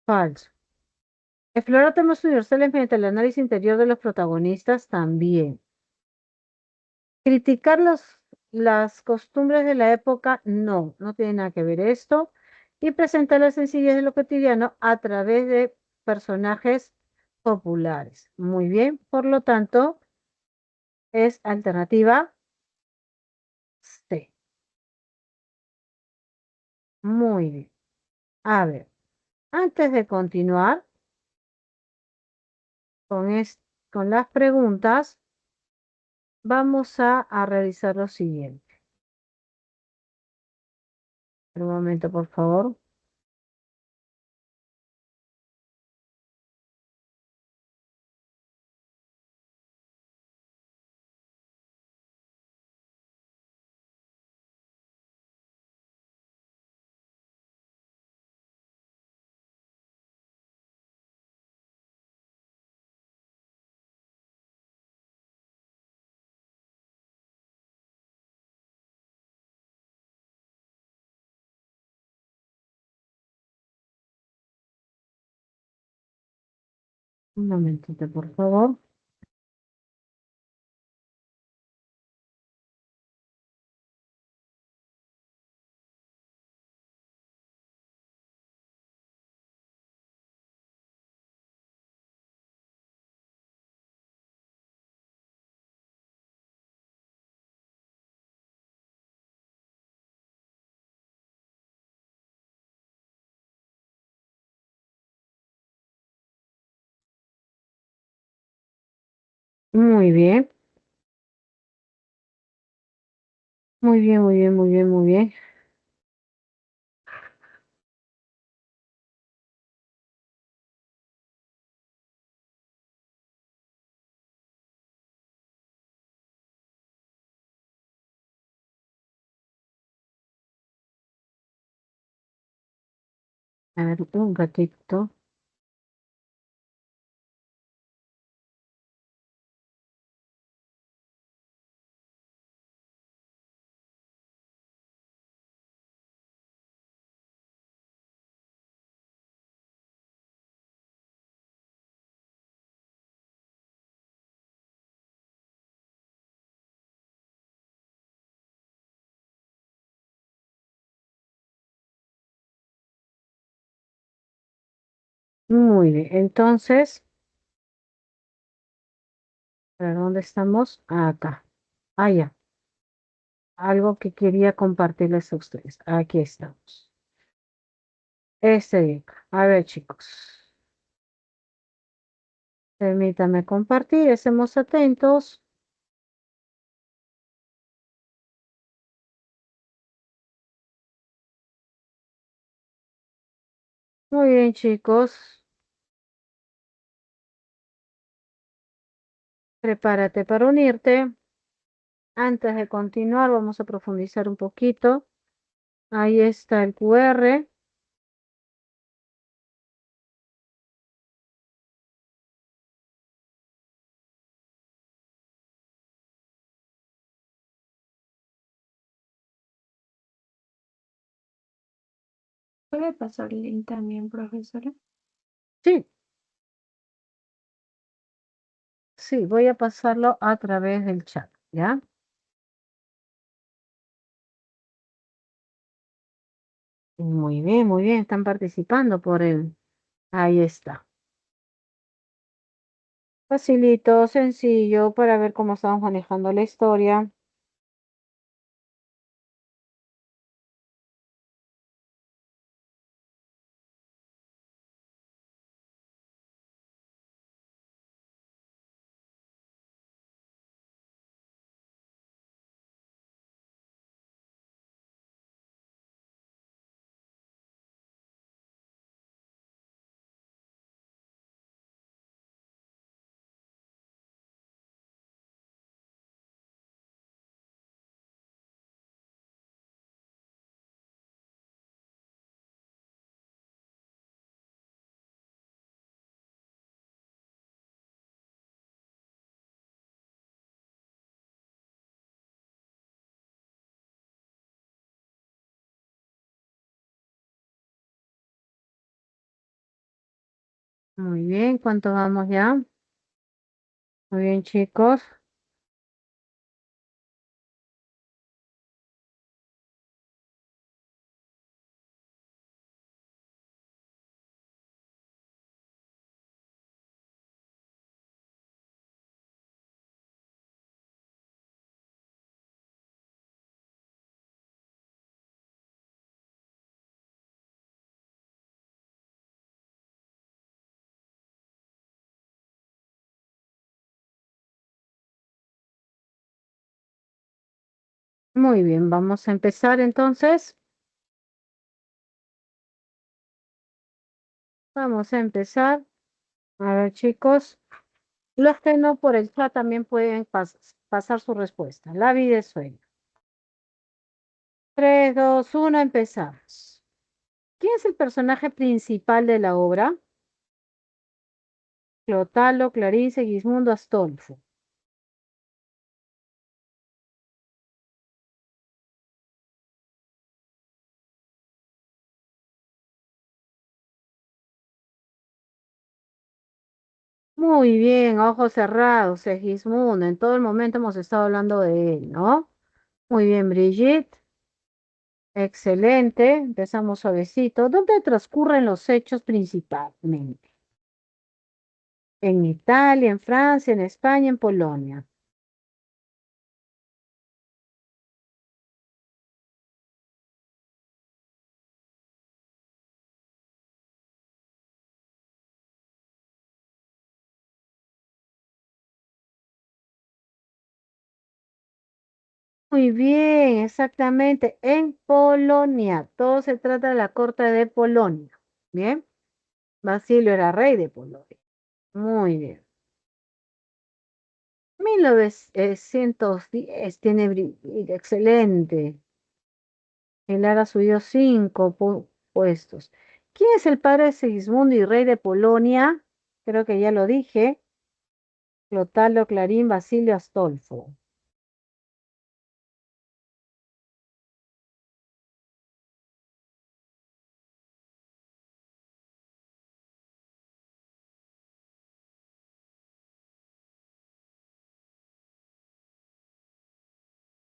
Falso. Explorar temas universales mediante el análisis interior de los protagonistas también. Criticar las costumbres de la época, no, no tiene nada que ver esto. Y presenta la sencillez de lo cotidiano a través de personajes populares. Muy bien, por lo tanto, es alternativa C. Muy bien. A ver, antes de continuar con, con las preguntas, vamos a realizar lo siguiente. Un momento, por favor. Un momentito, por favor. Muy bien, muy bien, muy bien, muy bien, muy bien. A ver, un ratito. Muy bien, entonces, ¿para dónde estamos? Acá. Ah, ya. Algo que quería compartirles a ustedes. Aquí estamos. Este de acá. A ver, chicos. Permítanme compartir. Estemos atentos. Muy bien, chicos. Prepárate para unirte. Antes de continuar, vamos a profundizar un poquito. Ahí está el QR. ¿Puede pasar el link también, profesora? Sí, sí, voy a pasarlo a través del chat, ¿ya? Muy bien, están participando por el. Ahí está. Facilito, sencillo, para ver cómo estamos manejando la historia. Muy bien, ¿cuánto vamos ya? Muy bien, chicos. Muy bien, vamos a empezar entonces. Vamos a empezar. A ver, chicos, los que no por el chat también pueden pasar su respuesta. La vida es sueño. 3, 2, 1, empezamos. ¿Quién es el personaje principal de la obra? Clotalo, Clarice, Gismundo, Astolfo. Muy bien, ojos cerrados, Segismundo. En todo el momento hemos estado hablando de él, ¿no? Muy bien, Brigitte. Excelente. Empezamos suavecito. ¿Dónde transcurren los hechos principalmente? En Italia, en Francia, en España, en Polonia. Muy bien, exactamente. En Polonia. Todo se trata de la corte de Polonia. Bien. Basilio era rey de Polonia. Muy bien. 1910 tiene excelente. El Lara subió 5 puestos. ¿Quién es el padre de Sigismundo y rey de Polonia? Creo que ya lo dije. Clotaldo, Clarín, Basilio, Astolfo.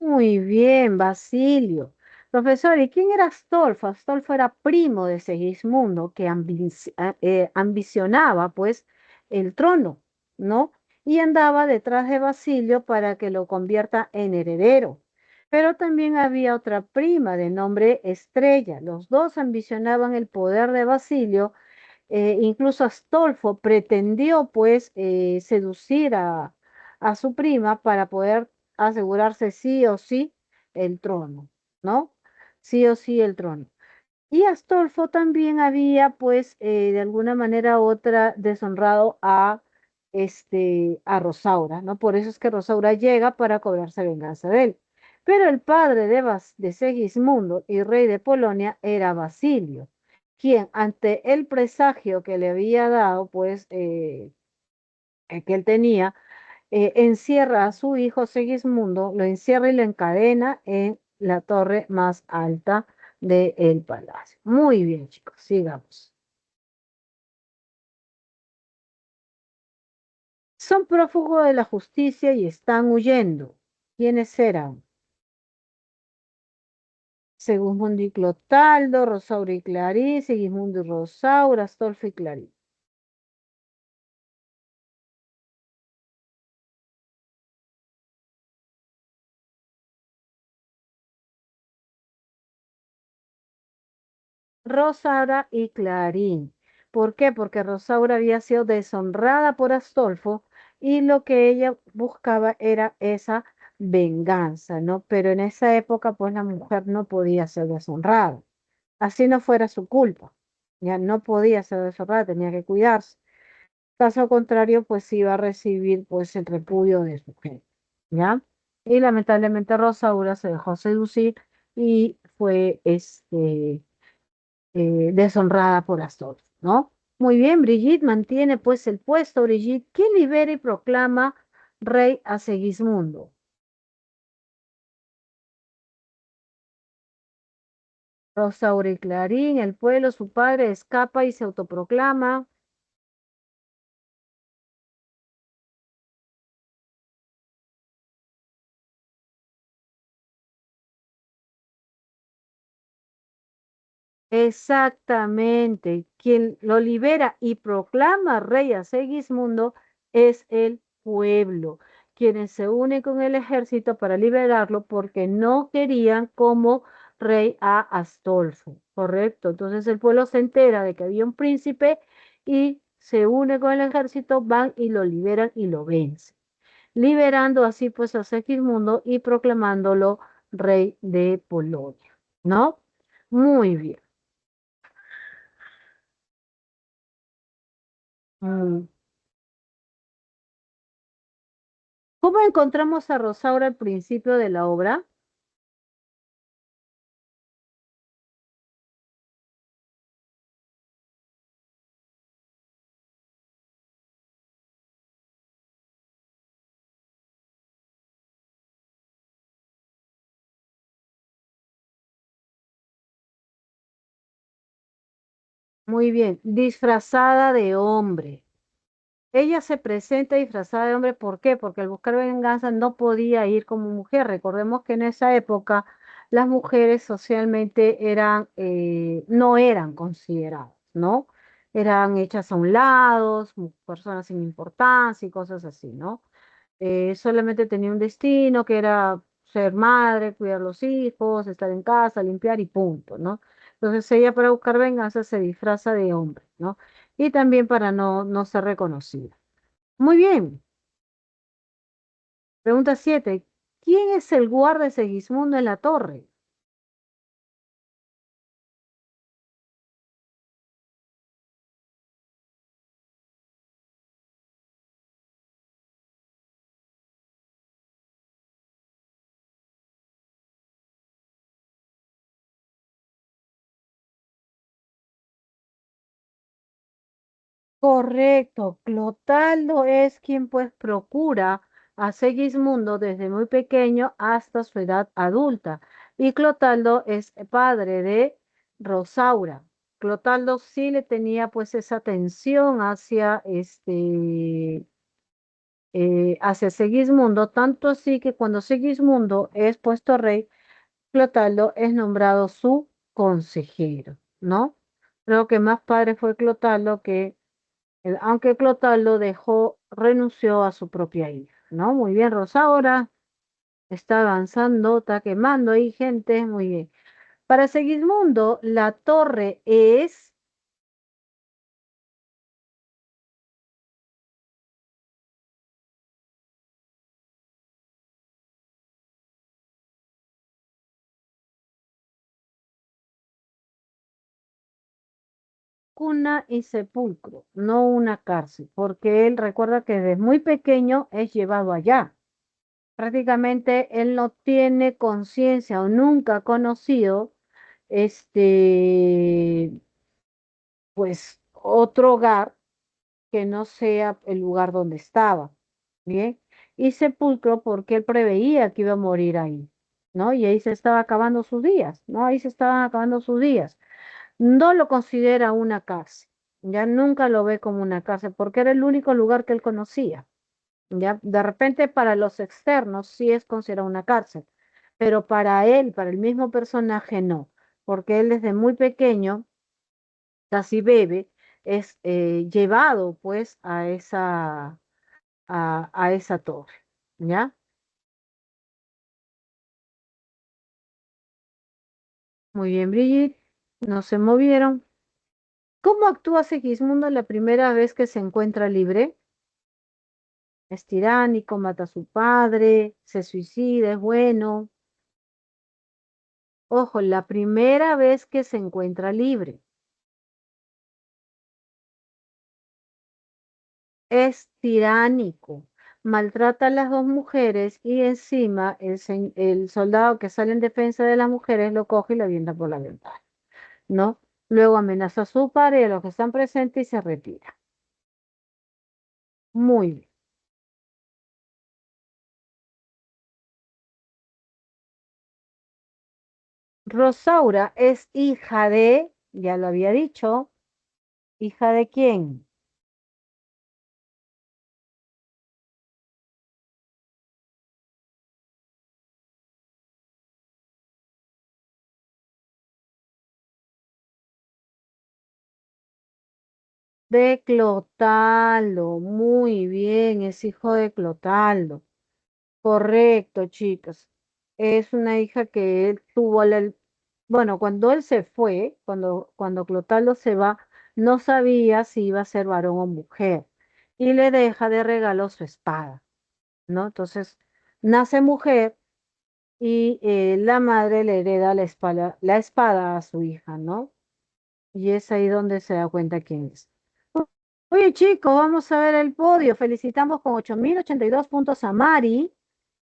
Muy bien, Basilio. Profesor, ¿y quién era Astolfo? Astolfo era primo de Segismundo que ambicionaba pues el trono, ¿no? Y andaba detrás de Basilio para que lo convierta en heredero. Pero también había otra prima de nombre Estrella. Los dos ambicionaban el poder de Basilio. Incluso Astolfo pretendió pues seducir a su prima para poder asegurarse sí o sí el trono, ¿no? Sí o sí el trono. Y Astolfo también había, pues, de alguna manera u otra, deshonrado a Rosaura, ¿no? Por eso es que Rosaura llega para cobrarse venganza de él. Pero el padre de Segismundo y rey de Polonia era Basilio, quien ante el presagio que le había dado, pues, que él tenía, encierra a su hijo Segismundo, lo encierra y lo encadena en la torre más alta del palacio. Muy bien, chicos, sigamos. Son prófugos de la justicia y están huyendo. ¿Quiénes eran? Segismundo y Clotaldo, Rosaura y Clarice, Segismundo y Rosaura, Astolfo y Clarice. Rosaura y Clarín. ¿Por qué? Porque Rosaura había sido deshonrada por Astolfo y lo que ella buscaba era esa venganza, ¿no? Pero en esa época, pues la mujer no podía ser deshonrada. Así no fuera su culpa. Ya no podía ser deshonrada, tenía que cuidarse. Caso contrario, pues iba a recibir pues el repudio de su gente, ¿ya? Y lamentablemente Rosaura se dejó seducir y fue deshonrada por Astolfo, ¿no? Muy bien, Brigitte mantiene pues el puesto. Brigitte, ¿quién libera y proclama rey a Segismundo? Rosaura y Clarín, el pueblo, su padre escapa y se autoproclama. Exactamente, quien lo libera y proclama rey a Segismundo es el pueblo, quienes se unen con el ejército para liberarlo porque no querían como rey a Astolfo, ¿correcto? Entonces el pueblo se entera de que había un príncipe y se une con el ejército, van y lo liberan y lo vencen, liberando así pues a Segismundo y proclamándolo rey de Polonia, ¿no? Muy bien. Mm. ¿Cómo encontramos a Rosaura al principio de la obra? Muy bien, disfrazada de hombre. Ella se presenta disfrazada de hombre, ¿por qué? Porque al buscar venganza no podía ir como mujer. Recordemos que en esa época las mujeres socialmente no eran consideradas, ¿no? Eran hechas a un lado, personas sin importancia y cosas así, ¿no? Solamente tenía un destino que era ser madre, cuidar los hijos, estar en casa, limpiar y punto, ¿no? Entonces ella para buscar venganza se disfraza de hombre, ¿no? Y también para no ser reconocida. Muy bien. Pregunta 7. ¿Quién es el guarda de Segismundo en la torre? Correcto. Clotaldo es quien pues procura a Segismundo desde muy pequeño hasta su edad adulta. Y Clotaldo es padre de Rosaura. Clotaldo sí le tenía pues esa atención hacia Segismundo, tanto así que cuando Segismundo es puesto rey, Clotaldo es nombrado su consejero, ¿no? Creo que más padre fue Clotaldo que aunque Clotaldo renunció a su propia hija, ¿no? Muy bien, Rosaura está avanzando, está quemando ahí gente, muy bien. Para Segismundo, la torre es cuna y sepulcro, no una cárcel, porque él recuerda que desde muy pequeño es llevado allá. Prácticamente él no tiene conciencia o nunca ha conocido este, pues otro hogar que no sea el lugar donde estaba. Bien, y sepulcro porque él preveía que iba a morir ahí, ¿no? Y ahí se estaba acabando sus días, ¿no? Ahí se estaban acabando sus días. No lo considera una cárcel, ya nunca lo ve como una cárcel porque era el único lugar que él conocía. Ya, de repente para los externos sí es considerado una cárcel, pero para él, para el mismo personaje, no, porque él desde muy pequeño, casi bebé, es llevado pues a esa torre, ¿ya? Muy bien, Brigitte, no se movieron. ¿Cómo actúa Segismundo la primera vez que se encuentra libre? Es tiránico, mata a su padre, se suicida, es bueno. Ojo, la primera vez que se encuentra libre. Es tiránico, maltrata a las dos mujeres y encima el soldado que sale en defensa de las mujeres lo coge y lo avienta por la ventana, ¿no? Luego amenaza a su padre y a los que están presentes y se retira. Muy bien. Rosaura es hija de, ya lo había dicho, ¿hija de quién? De Clotaldo. Muy bien, es hijo de Clotaldo. Correcto, chicas. Es una hija que él tuvo, bueno, cuando él se fue, cuando Clotaldo se va, no sabía si iba a ser varón o mujer y le deja de regalo su espada, ¿no? Entonces, nace mujer y la madre le hereda la espada a su hija, ¿no? Y es ahí donde se da cuenta quién es. Oye, chicos, vamos a ver el podio. Felicitamos con 8.082 puntos a Mari,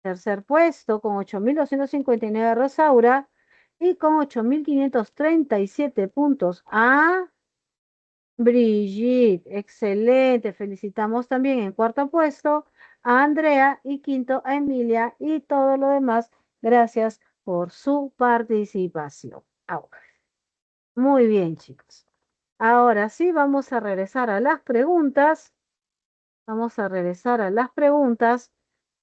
tercer puesto, con 8.259 a Rosaura y con 8.537 puntos a Brigitte. Excelente. Felicitamos también en cuarto puesto a Andrea y quinto a Emilia y todo lo demás. Gracias por su participación. Ahora, muy bien, chicos. Ahora sí, vamos a regresar a las preguntas. Vamos a regresar a las preguntas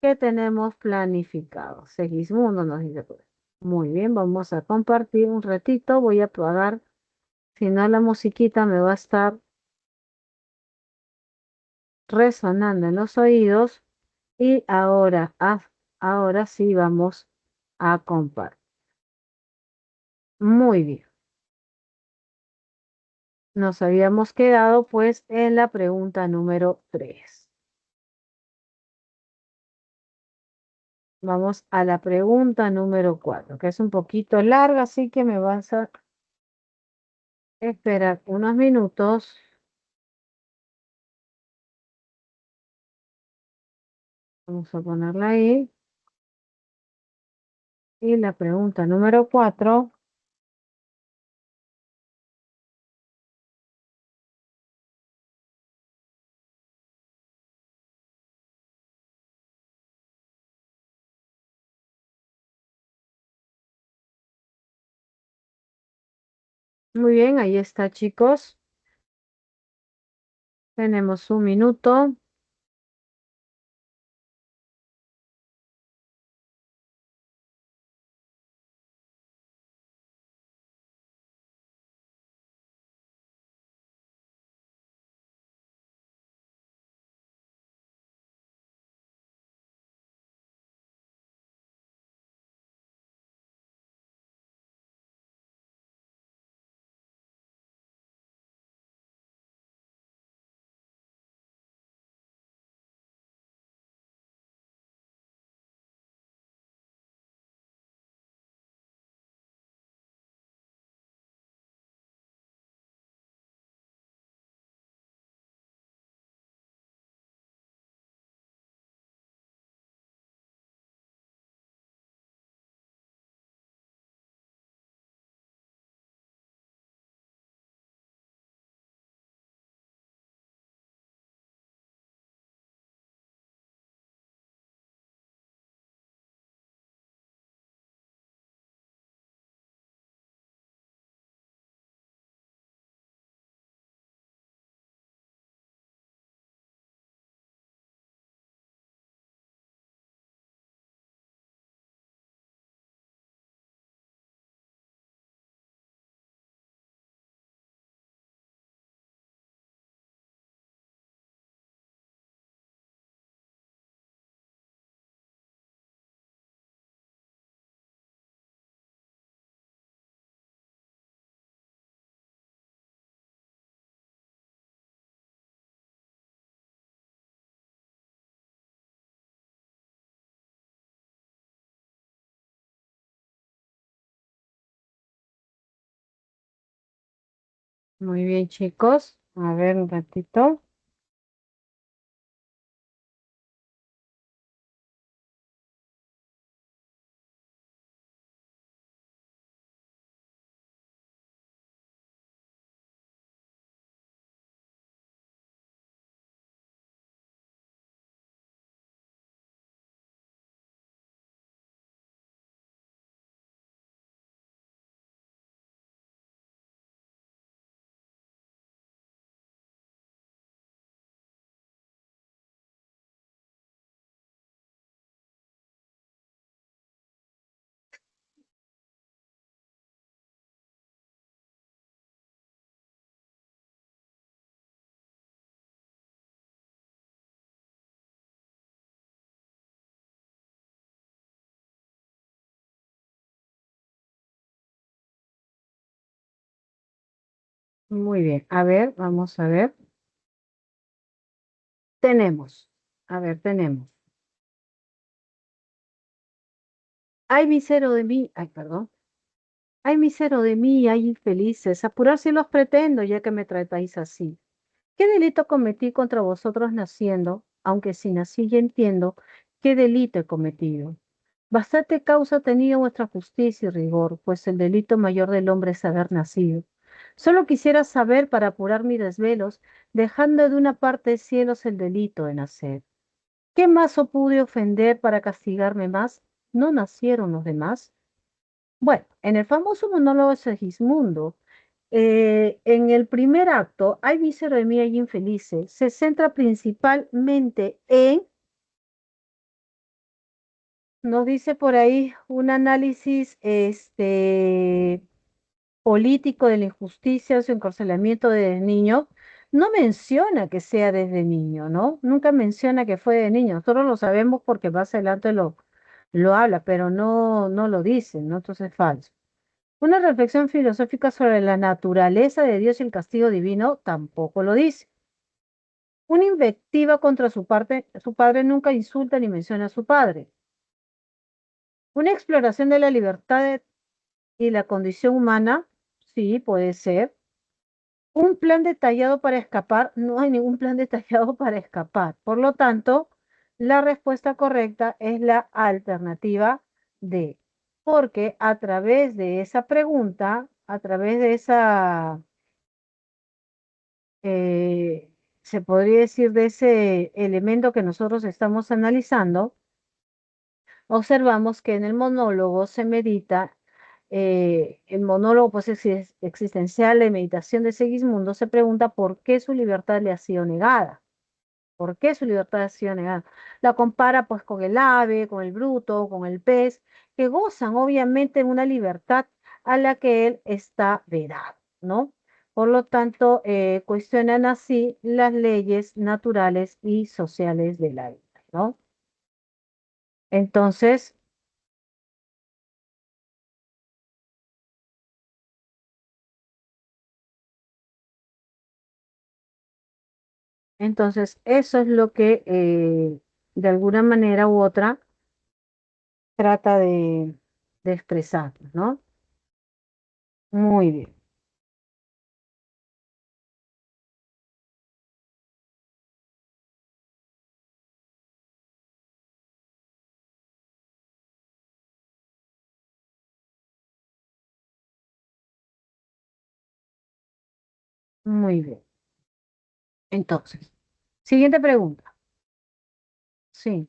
que tenemos planificado. Segismundo nos dice por ahí. Muy bien, vamos a compartir un ratito. Voy a apagar, si no la musiquita me va a estar resonando en los oídos. Y ahora, ahora sí vamos a compartir. Muy bien. Nos habíamos quedado pues en la pregunta número 3. Vamos a la pregunta número 4, que es un poquito larga, así que me vas a esperar unos minutos. Vamos a ponerla ahí. Y la pregunta número 4. Muy bien, ahí está, chicos. Tenemos un minuto. Muy bien, chicos. A ver un ratito. Muy bien. A ver, vamos a ver. Tenemos. A ver, tenemos. Ay, misero de mí, ay, perdón. Ay, misero de mí, ay, infelices, apurar si los pretendo, ya que me tratáis así. ¿Qué delito cometí contra vosotros naciendo, aunque si nací ya entiendo qué delito he cometido? Bastante causa tenía vuestra justicia y rigor, pues el delito mayor del hombre es haber nacido. Solo quisiera saber para apurar mis desvelos, dejando de una parte de cielos el delito de nacer. ¿Qué mazo pude ofender para castigarme más? ¿No nacieron los demás? Bueno, en el famoso monólogo de Segismundo, en el primer acto, Ay, mísero de mí, ay, infelices, se centra principalmente en, nos dice por ahí, un análisis político de la injusticia o su encarcelamiento de niño. No menciona que sea desde niño, ¿no? Nunca menciona que fue de niño. Nosotros lo sabemos porque más adelante lo habla, pero no lo dice, ¿no? Entonces es falso. Una reflexión filosófica sobre la naturaleza de Dios y el castigo divino tampoco lo dice. Una invectiva contra su padre nunca insulta ni menciona a su padre. Una exploración de la libertad y la condición humana, sí, puede ser. Un plan detallado para escapar, no hay ningún plan detallado para escapar. Por lo tanto, la respuesta correcta es la alternativa D, porque a través de esa pregunta, a través de esa se podría decir, de ese elemento que nosotros estamos analizando, observamos que en el monólogo se medita, el monólogo pues, existencial de meditación de Segismundo se pregunta por qué su libertad le ha sido negada. ¿Por qué su libertad ha sido negada? La compara pues con el ave, con el bruto, con el pez, que gozan obviamente de una libertad a la que él está vedado, ¿no? Por lo tanto, cuestionan así las leyes naturales y sociales de la vida, ¿no? Entonces, entonces eso es lo que de alguna manera u otra trata de expresar, ¿no? Muy bien, muy bien. Entonces, siguiente pregunta. Sí.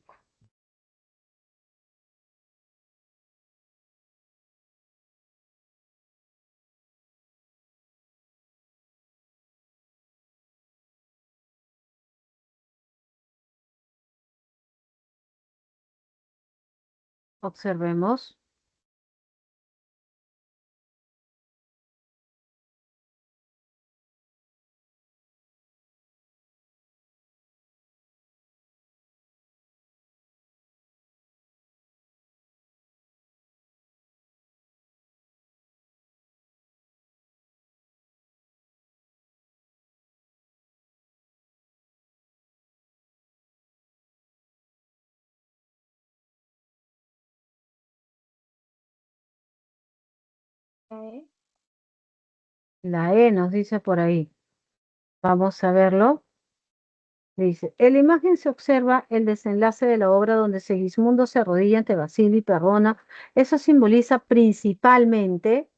Observemos. Ok. La E nos dice por ahí. Vamos a verlo. Dice, en la imagen se observa el desenlace de la obra donde Segismundo se arrodilla ante Basilio y perdona. Eso simboliza principalmente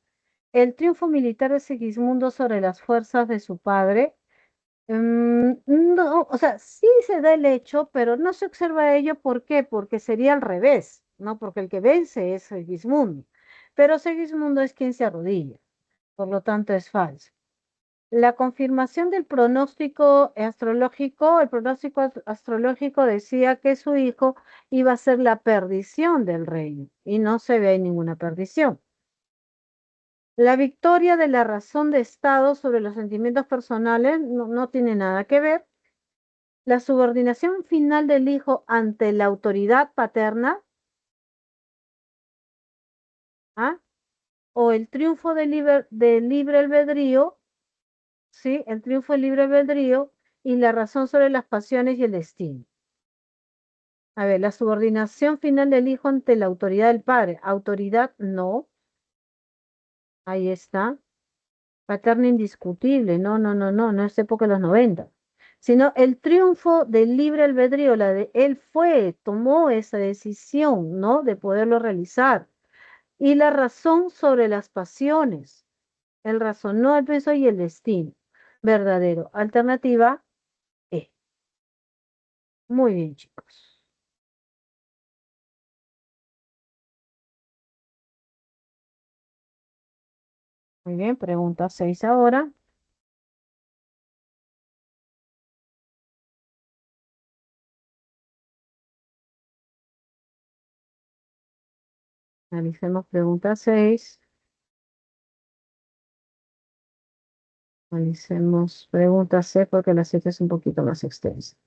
el triunfo militar de Segismundo sobre las fuerzas de su padre. No, o sea, sí se da el hecho, pero no se observa ello. ¿Por qué? Porque sería al revés, ¿no? Porque el que vence es Segismundo, pero Segismundo es quien se arrodilla, por lo tanto es falso. La confirmación del pronóstico astrológico, el pronóstico astrológico decía que su hijo iba a ser la perdición del reino y no se ve ninguna perdición. La victoria de la razón de Estado sobre los sentimientos personales no tiene nada que ver. La subordinación final del hijo ante la autoridad paterna, ¿ah? O el triunfo del libre albedrío, ¿sí? El triunfo del libre albedrío y la razón sobre las pasiones y el destino. A ver, la subordinación final del hijo ante la autoridad del padre. Autoridad, no. Ahí está. Paterno indiscutible. No, no, no, no, no es época de los 90. Sino el triunfo del libre albedrío, la de él fue, tomó esa decisión, ¿no? De poderlo realizar. Y la razón sobre las pasiones. Él razonó, el pensó y el destino. Verdadero. Alternativa E. Muy bien, chicos. Muy bien, pregunta 6 ahora. Analicemos pregunta 6. Analicemos pregunta C porque la 7 es un poquito más extensa.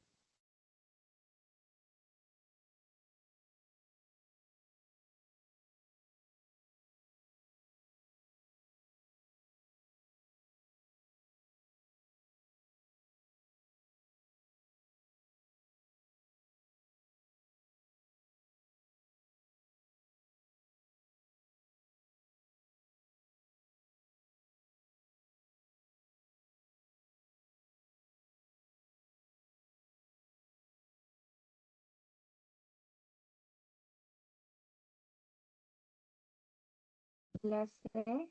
La C.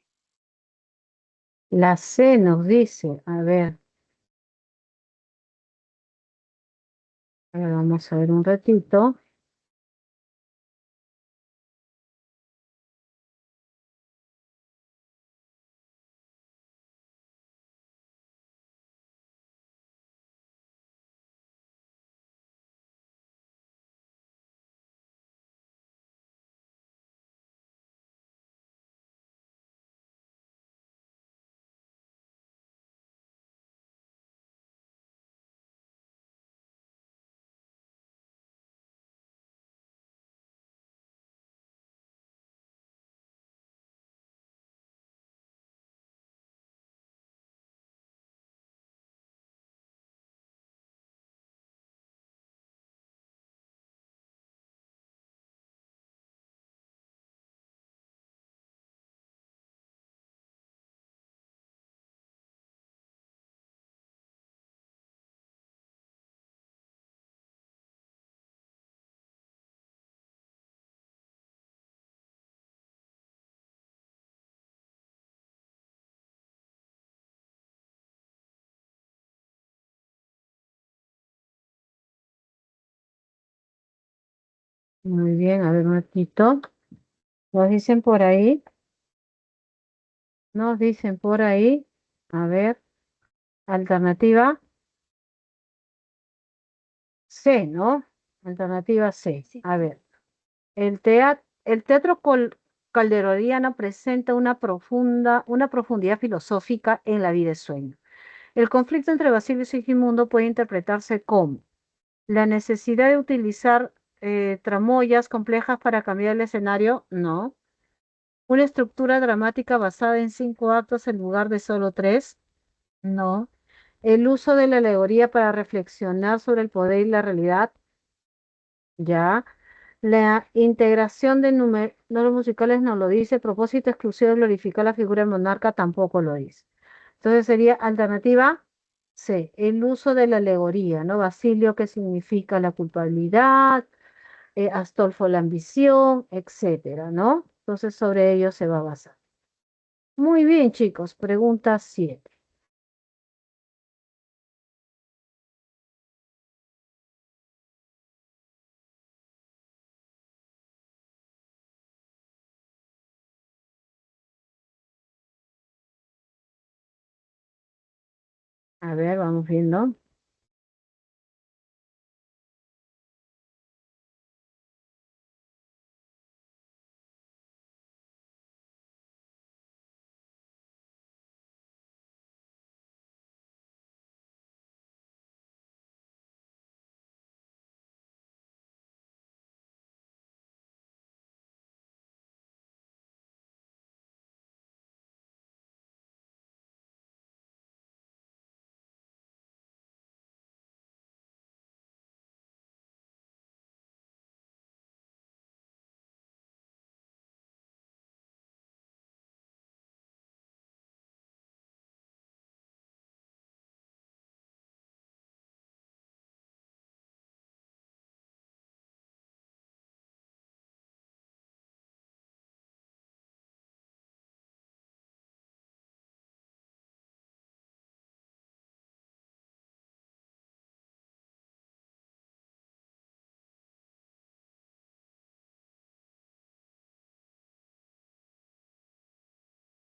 La C nos dice, a ver, vamos a ver un ratito. Muy bien, a ver un ratito. Nos dicen por ahí, nos dicen por ahí, a ver, alternativa C, ¿no? Alternativa C. Sí. A ver, el teatro calderoniano presenta una profundidad filosófica en la vida de sueño. El conflicto entre Basilio y Sigismundo puede interpretarse como la necesidad de utilizar tramoyas complejas para cambiar el escenario, no. Una estructura dramática basada en 5 actos en lugar de solo tres, no. El uso de la alegoría para reflexionar sobre el poder y la realidad, ya. La integración de números musicales no lo dice. Propósito exclusivo de glorificar la figura del monarca tampoco lo dice. Entonces sería alternativa C, el uso de la alegoría, ¿no? Basilio, que significa la culpabilidad, Astolfo, la ambición, etcétera, ¿no? Entonces sobre ello se va a basar. Muy bien, chicos. Pregunta 7. A ver, vamos viendo.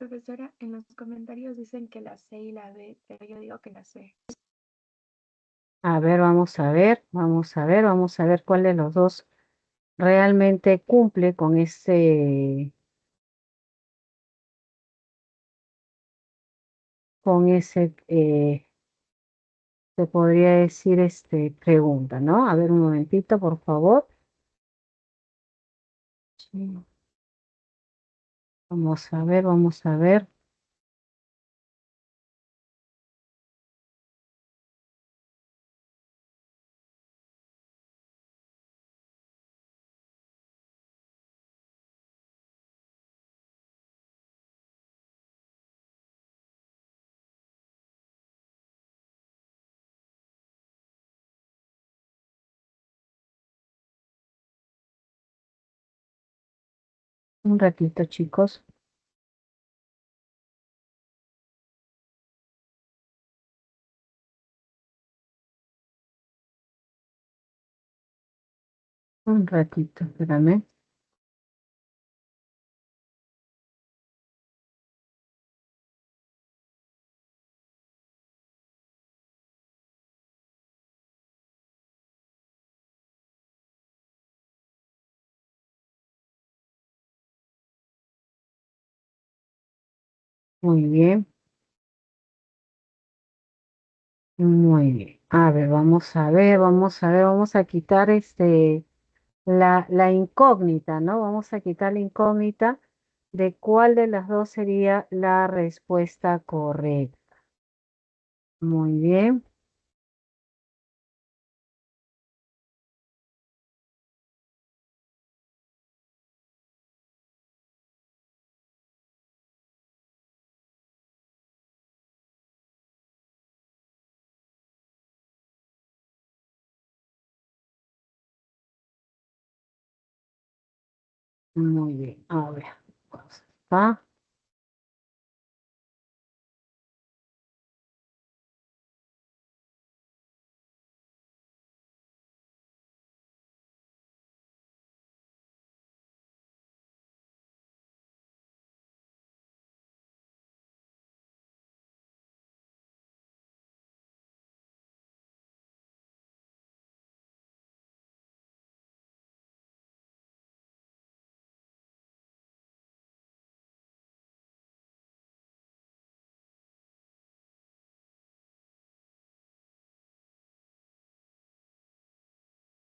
Profesora, en los comentarios dicen que la C y la B, pero yo digo que la C. A ver, vamos a ver, vamos a ver, vamos a ver cuál de los dos realmente cumple con ese, se podría decir, pregunta, ¿no? A ver, un momentito, por favor. Sí. Vamos a ver, vamos a ver. Un ratito, chicos. Un ratito, espérame. Muy bien, muy bien. A ver, vamos a ver, vamos a ver, vamos a quitar la incógnita, ¿no? Vamos a quitar la incógnita de cuál de las dos sería la respuesta correcta. Muy bien, muy bien. A ver, vamos acá.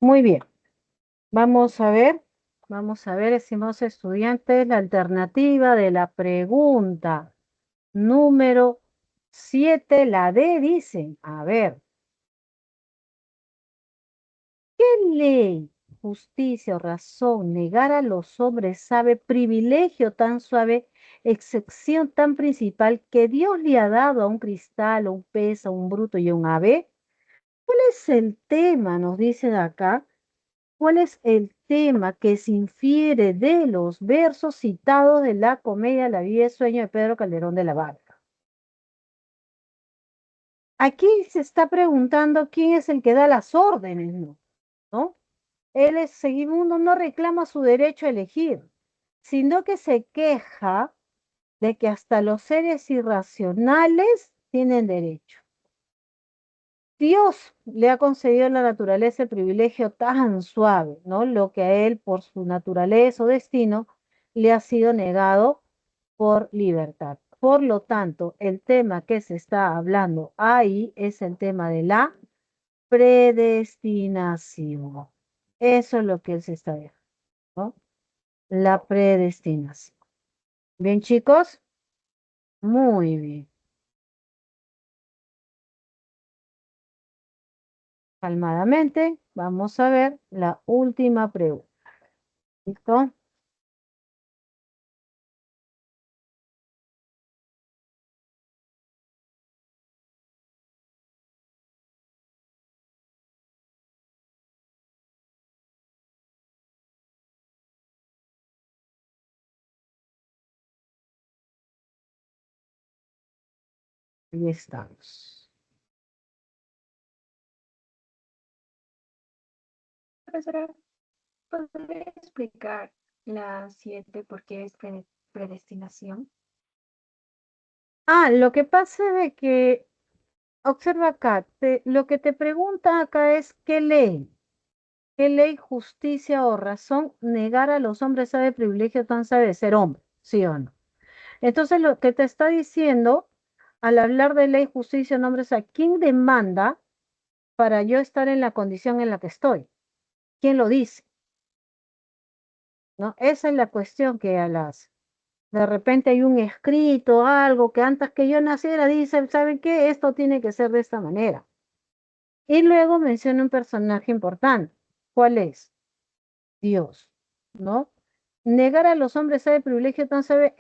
Muy bien. Vamos a ver, estimados estudiantes, la alternativa de la pregunta número 7, la D, dice, a ver, ¿qué ley, justicia o razón negar a los hombres sabe privilegio tan suave, excepción tan principal que Dios le ha dado a un cristal, a un pez, a un bruto y a un ave? ¿Cuál es el tema? Nos dicen acá. ¿Cuál es el tema que se infiere de los versos citados de la comedia La vida es sueño de Pedro Calderón de la Barca? Aquí se está preguntando quién es el que da las órdenes, ¿no? ¿No? Segimundo no reclama su derecho a elegir, sino que se queja de que hasta los seres irracionales tienen derecho. Dios le ha concedido a la naturaleza el privilegio tan suave, ¿no? Lo que a él, por su naturaleza o destino, le ha sido negado por libertad. Por lo tanto, el tema que se está hablando ahí es el tema de la predestinación. Eso es lo que él se está dejando, ¿no? La predestinación. Bien, chicos, muy bien. Calmadamente, vamos a ver la última pregunta. ¿Listo? Ahí estamos. Profesora, ¿podría explicar la 7 por qué es predestinación? Lo que pasa de que, observa acá, lo que te pregunta acá es qué ley, justicia o razón negar a los hombres sabe privilegio tan sabe de ser hombre, ¿sí o no? Entonces lo que te está diciendo al hablar de ley, justicia, nombres, ¿a quién demanda para yo estar en la condición en la que estoy? ¿Quién lo dice? ¿No? Esa es la cuestión que a las de repente hay un escrito, algo que antes que yo naciera dice, ¿saben qué? Esto tiene que ser de esta manera. Y luego menciona un personaje importante. ¿Cuál es? Dios, ¿no? Negar a los hombres sabe privilegio, tan sabe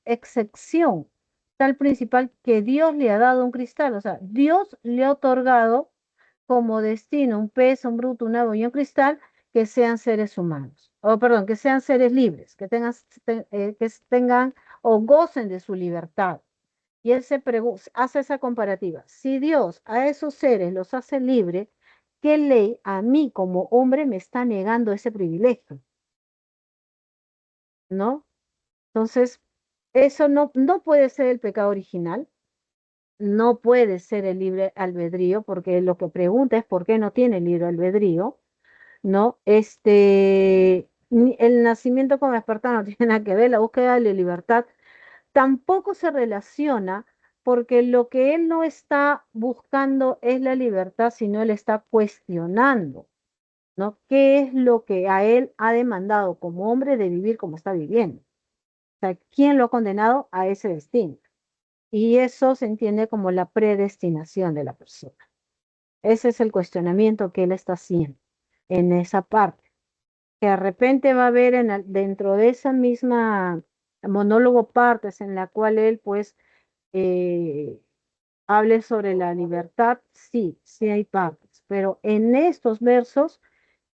excepción, tal principal que Dios le ha dado un cristal. O sea, Dios le ha otorgado como destino un pez, un bruto, un ave y un cristal que sean seres humanos. O perdón, que sean seres libres, que tengan o gocen de su libertad. Y él hace esa comparativa. Si Dios a esos seres los hace libres, ¿qué ley a mí como hombre me está negando ese privilegio? ¿No? Entonces, eso no puede ser el pecado original, no puede ser el libre albedrío, porque lo que pregunta es por qué no tiene libre albedrío, ¿no? El nacimiento con espartano no tiene nada que ver, la búsqueda de la libertad tampoco se relaciona porque lo que él no está buscando es la libertad, sino él está cuestionando, ¿no? ¿Qué es lo que a él ha demandado como hombre de vivir como está viviendo? O sea, ¿quién lo ha condenado a ese destino? Y eso se entiende como la predestinación de la persona. Ese es el cuestionamiento que él está haciendo en esa parte, que de repente va a haber dentro de esa misma monólogo partes en la cual él pues eh, hable sobre la libertad, sí, sí hay partes, pero en estos versos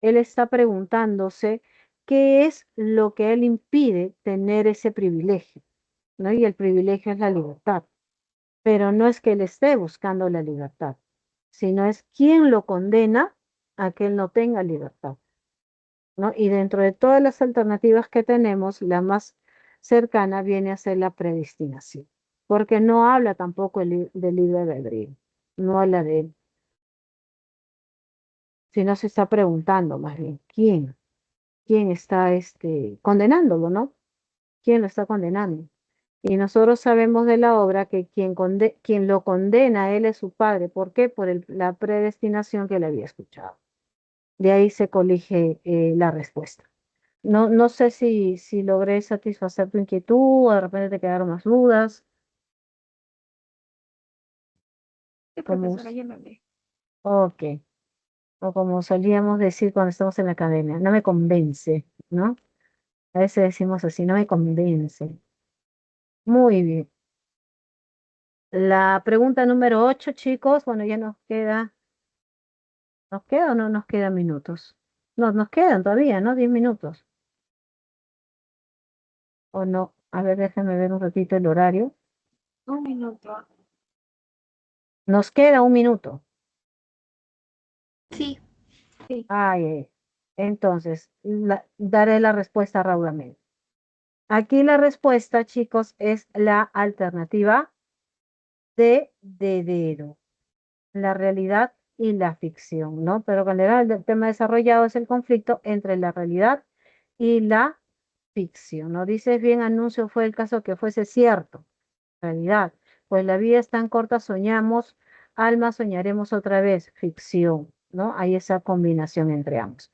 él está preguntándose qué es lo que él impide tener ese privilegio, ¿no? Y el privilegio es la libertad, pero no es que él esté buscando la libertad, sino es quién lo condena a que él no tenga libertad, ¿no? Y dentro de todas las alternativas que tenemos, la más cercana viene a ser la predestinación, porque no habla tampoco del libre albedrío, no habla de él, sino se está preguntando más bien, ¿quién está condenándolo, ¿no? ¿Quién lo está condenando? Y nosotros sabemos de la obra que quien lo condena a él es su padre. ¿Por qué? Por la predestinación que le había escuchado. De ahí se colige la respuesta. No sé si logré satisfacer tu inquietud o de repente te quedaron más dudas. Sí, Como, profesora, ya me ve. ok, o como solíamos decir cuando estamos en la academia, no me convence, ¿no? A veces decimos así, no me convence. Muy bien. La pregunta número 8, chicos, bueno, ya ¿nos queda o no nos quedan minutos? No, nos quedan todavía, ¿no? 10 minutos. ¿O no? A ver, déjenme ver un ratito el horario. Un minuto. Nos queda un minuto. Sí, sí. Ay, entonces, daré la respuesta raudamente. Aquí la respuesta, chicos, es la alternativa de Dedero, la realidad y la ficción, ¿no? Pero en general el tema desarrollado es el conflicto entre la realidad y la ficción, ¿no? Dices bien, anuncio fue el caso que fuese cierto, realidad, pues la vida es tan corta, soñamos, alma, soñaremos otra vez, ficción, ¿no? Hay esa combinación entre ambos.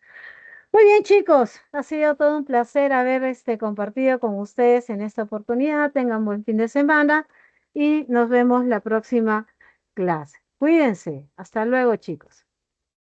Muy bien, chicos, ha sido todo un placer haber compartido con ustedes en esta oportunidad. Tengan buen fin de semana y nos vemos la próxima clase. Cuídense. Hasta luego, chicos.